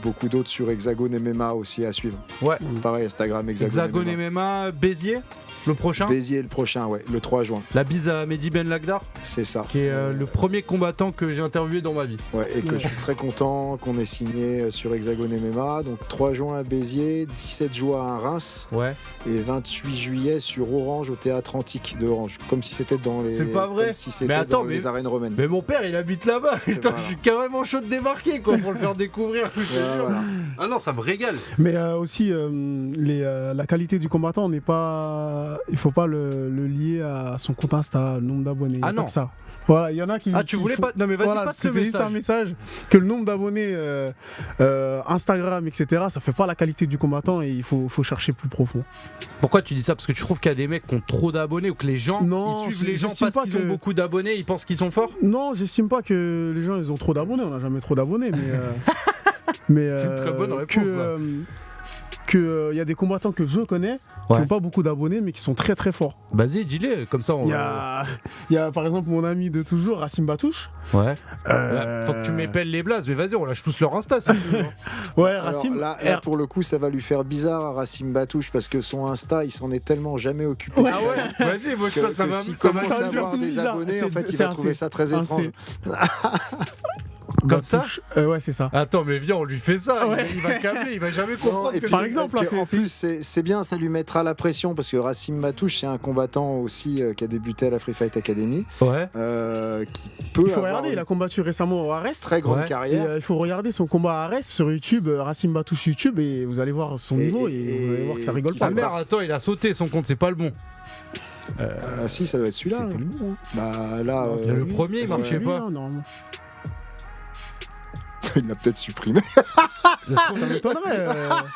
Speaker 3: beaucoup d'autres sur Hexagone MMA aussi à suivre.
Speaker 1: Ouais.
Speaker 3: Pareil, Instagram,
Speaker 1: Hexagone
Speaker 3: MMA.
Speaker 1: MMA, Béziers, le prochain.
Speaker 3: Béziers le prochain, ouais, le 3 juin.
Speaker 1: La bise à Mehdi Ben Lagdar,
Speaker 3: C'est ça.
Speaker 1: qui est le premier combattant que j'ai interviewé dans ma vie.
Speaker 3: Ouais, et que je suis très content qu'on ait signé sur Hexagone MMA. Donc 3 juin à Béziers, 17 juin à Reims
Speaker 1: Ouais.
Speaker 3: et 28 juillet sur Orange au théâtre antique de Orange. Comme si c'était dans les,
Speaker 1: C'est pas vrai.
Speaker 3: comme si c'était
Speaker 1: Mais attends,
Speaker 3: dans les arènes romaines.
Speaker 1: Mais mon père il habite là-bas.
Speaker 3: C'est
Speaker 1: Putain,
Speaker 3: voilà.
Speaker 1: je suis carrément chaud de débarquer quoi pour le faire découvrir. Je te
Speaker 3: Ouais,
Speaker 1: jure.
Speaker 3: voilà.
Speaker 1: Ah non, ça me régale.
Speaker 2: Mais aussi, la qualité du combattant n'est pas. Il faut pas le lier à son compte Insta, le nombre d'abonnés.
Speaker 1: Ah
Speaker 2: Il y a pas
Speaker 1: non.
Speaker 2: que ça. Voilà, il y en a qui.
Speaker 1: Ah, tu
Speaker 2: qui
Speaker 1: voulais
Speaker 2: font-
Speaker 1: pas. Non, mais vas-y,
Speaker 2: Voilà,
Speaker 1: passe le
Speaker 2: c'était juste un
Speaker 1: message.
Speaker 2: message que le nombre d'abonnés Instagram, etc., ça fait pas la qualité du combattant et il faut chercher plus profond.
Speaker 1: Pourquoi tu dis ça? Parce que tu trouves qu'il y a des mecs qui ont trop d'abonnés ou que les gens
Speaker 2: Non,
Speaker 1: ils suivent les gens
Speaker 2: j'estime
Speaker 1: parce
Speaker 2: pas
Speaker 1: qu'ils
Speaker 2: que-
Speaker 1: ont beaucoup d'abonnés, ils pensent qu'ils sont forts?
Speaker 2: Non, j'estime pas que les gens ils ont trop d'abonnés, on n'a jamais trop d'abonnés, mais.
Speaker 1: C'est une très bonne réponse, ça.
Speaker 2: Il y a des combattants que je connais
Speaker 1: Ouais.
Speaker 2: qui n'ont pas beaucoup d'abonnés mais qui sont très très forts.
Speaker 1: Vas-y, dis-les, comme ça on
Speaker 2: Il y a par exemple mon ami de toujours, Racine Batouche.
Speaker 1: Ouais. Faut que tu m'épelles les blazes, mais vas-y, on lâche tous leur Insta si tu veux.
Speaker 2: Ouais,
Speaker 3: Alors
Speaker 2: Racine.
Speaker 3: là,
Speaker 2: R-
Speaker 3: pour le coup, ça va lui faire bizarre à Racine Batouche parce que son Insta, il s'en est tellement jamais occupé. de
Speaker 2: Ah
Speaker 3: ça,
Speaker 2: ouais.
Speaker 1: Vas-y, moi
Speaker 3: que
Speaker 1: ça va.
Speaker 3: s'il
Speaker 1: ça va-
Speaker 3: commence
Speaker 2: ça
Speaker 3: à
Speaker 2: va
Speaker 3: avoir
Speaker 2: tout
Speaker 3: des
Speaker 2: bizarre.
Speaker 3: abonnés, en fait, il
Speaker 2: C'est
Speaker 3: va
Speaker 2: un
Speaker 3: trouver
Speaker 2: C.
Speaker 3: ça très
Speaker 2: Un
Speaker 3: étrange.
Speaker 2: C.
Speaker 1: Comme ça
Speaker 2: Matouche, ouais, c'est ça.
Speaker 1: Attends, mais viens, on lui fait ça.
Speaker 2: Ouais.
Speaker 1: Il va câbler, il va jamais
Speaker 3: Non,
Speaker 1: comprendre.
Speaker 3: et
Speaker 1: que
Speaker 3: puis,
Speaker 2: Par exemple,
Speaker 3: et
Speaker 2: là,
Speaker 3: puis, en
Speaker 2: c'est-
Speaker 3: plus, c'est bien, ça lui mettra la pression parce que Rassim Matouche, c'est un combattant aussi qui a débuté à la Free Fight Academy,
Speaker 1: Ouais.
Speaker 3: qui peut
Speaker 2: Il faut
Speaker 3: avoir
Speaker 2: regarder, il a
Speaker 3: une
Speaker 2: combattu récemment au Arrest.
Speaker 3: très grande
Speaker 1: Ouais.
Speaker 2: Et,
Speaker 3: carrière.
Speaker 2: il faut regarder son combat à Arrest sur YouTube, Rassim Batouche YouTube, et vous allez voir son
Speaker 3: Et-
Speaker 2: niveau et,
Speaker 3: et-
Speaker 2: vous allez voir que ça rigole
Speaker 3: qui
Speaker 2: pas.
Speaker 1: Ah
Speaker 3: fait
Speaker 1: merde, attends, il a sauté, son compte, c'est pas le bon.
Speaker 3: Ah si, ça doit être celui-là.
Speaker 2: C'était le bon, hein.
Speaker 3: Bah là,
Speaker 2: Non,
Speaker 1: le premier, il
Speaker 2: c'est
Speaker 1: marchait
Speaker 2: lui,
Speaker 1: pas.
Speaker 2: hein, normalement.
Speaker 3: il l'a peut-être supprimé.
Speaker 2: Ça m'étonnerait.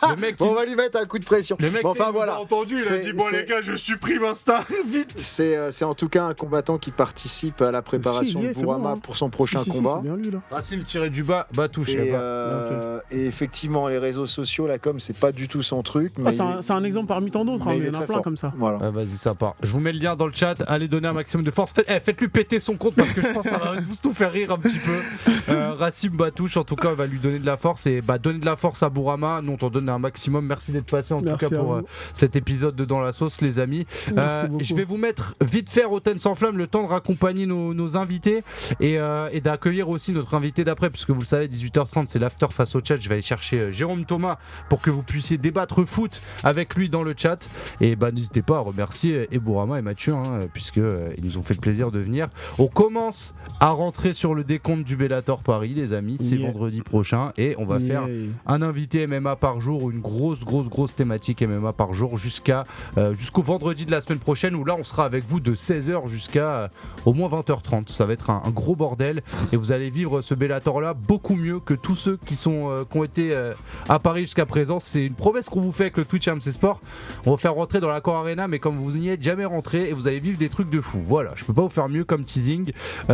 Speaker 1: Le mec,
Speaker 3: Bon, on va lui mettre un coup de pression.
Speaker 1: le mec
Speaker 3: Bon, enfin
Speaker 1: il nous a
Speaker 3: voilà.
Speaker 1: entendu, il a
Speaker 3: C'est-
Speaker 1: dit bon
Speaker 3: c'est-
Speaker 1: les gars, je supprime Insta, vite.
Speaker 3: C'est en tout cas un combattant qui participe à la préparation
Speaker 2: Si,
Speaker 3: de
Speaker 2: c'est
Speaker 3: Bourama
Speaker 2: bon, hein.
Speaker 3: pour son prochain
Speaker 2: Si, si,
Speaker 3: combat.
Speaker 2: c'est bien lui, là.
Speaker 1: Racine tiré du bas, Batouche.
Speaker 3: Et,
Speaker 1: là-bas.
Speaker 3: et effectivement, les réseaux sociaux, la com, c'est pas du tout son truc.
Speaker 2: Ah,
Speaker 3: Mais
Speaker 2: c'est un exemple parmi tant d'autres, hein,
Speaker 3: mais
Speaker 2: mais
Speaker 3: il
Speaker 2: il y en
Speaker 3: est
Speaker 2: a
Speaker 3: très
Speaker 2: plein
Speaker 3: fort.
Speaker 2: comme ça.
Speaker 3: Voilà.
Speaker 1: Ah, vas-y, ça part. Je vous mets le lien dans le chat. Allez donner un maximum de force. Faites-lui péter son compte parce que je pense que ça va tous nous faire rire un petit peu. Racine Batouche, en tout cas, on va lui donner de la force et donner de la force à Bourama. Nous, on t'en donne un maximum. Merci d'être passé en
Speaker 2: Merci
Speaker 1: tout cas
Speaker 2: à
Speaker 1: pour
Speaker 2: vous.
Speaker 1: cet épisode de Dans la sauce, les amis.
Speaker 2: Merci beaucoup.
Speaker 1: Je vais vous mettre vite fait Rotten sans flamme, le temps de raccompagner nos invités et d'accueillir aussi notre invité d'après, puisque vous le savez, 18h30, c'est l'after face au chat. Je vais aller chercher Jérôme Thomas pour que vous puissiez débattre foot avec lui dans le chat. Et n'hésitez pas à remercier Bourama et Mathieu, puisque ils nous ont fait le plaisir de venir. On commence à rentrer sur le décompte du Bellator Paris, les amis. C'est
Speaker 2: Yeah.
Speaker 1: vendredi prochain et on va faire
Speaker 2: Yeah.
Speaker 1: un invité MMA par jour ou une grosse thématique MMA par jour jusqu'au vendredi de la semaine prochaine où là on sera avec vous de 16h jusqu'à au moins 20h30. Ça va être un gros bordel et vous allez vivre ce Bellator là beaucoup mieux que tous ceux qui ont été à Paris jusqu'à présent. C'est une promesse qu'on vous fait avec le Twitch AMC Sport. On va faire rentrer dans l'Accor Arena mais comme vous n'y êtes jamais rentré et vous allez vivre des trucs de fou. Voilà, je peux pas vous faire mieux comme teasing.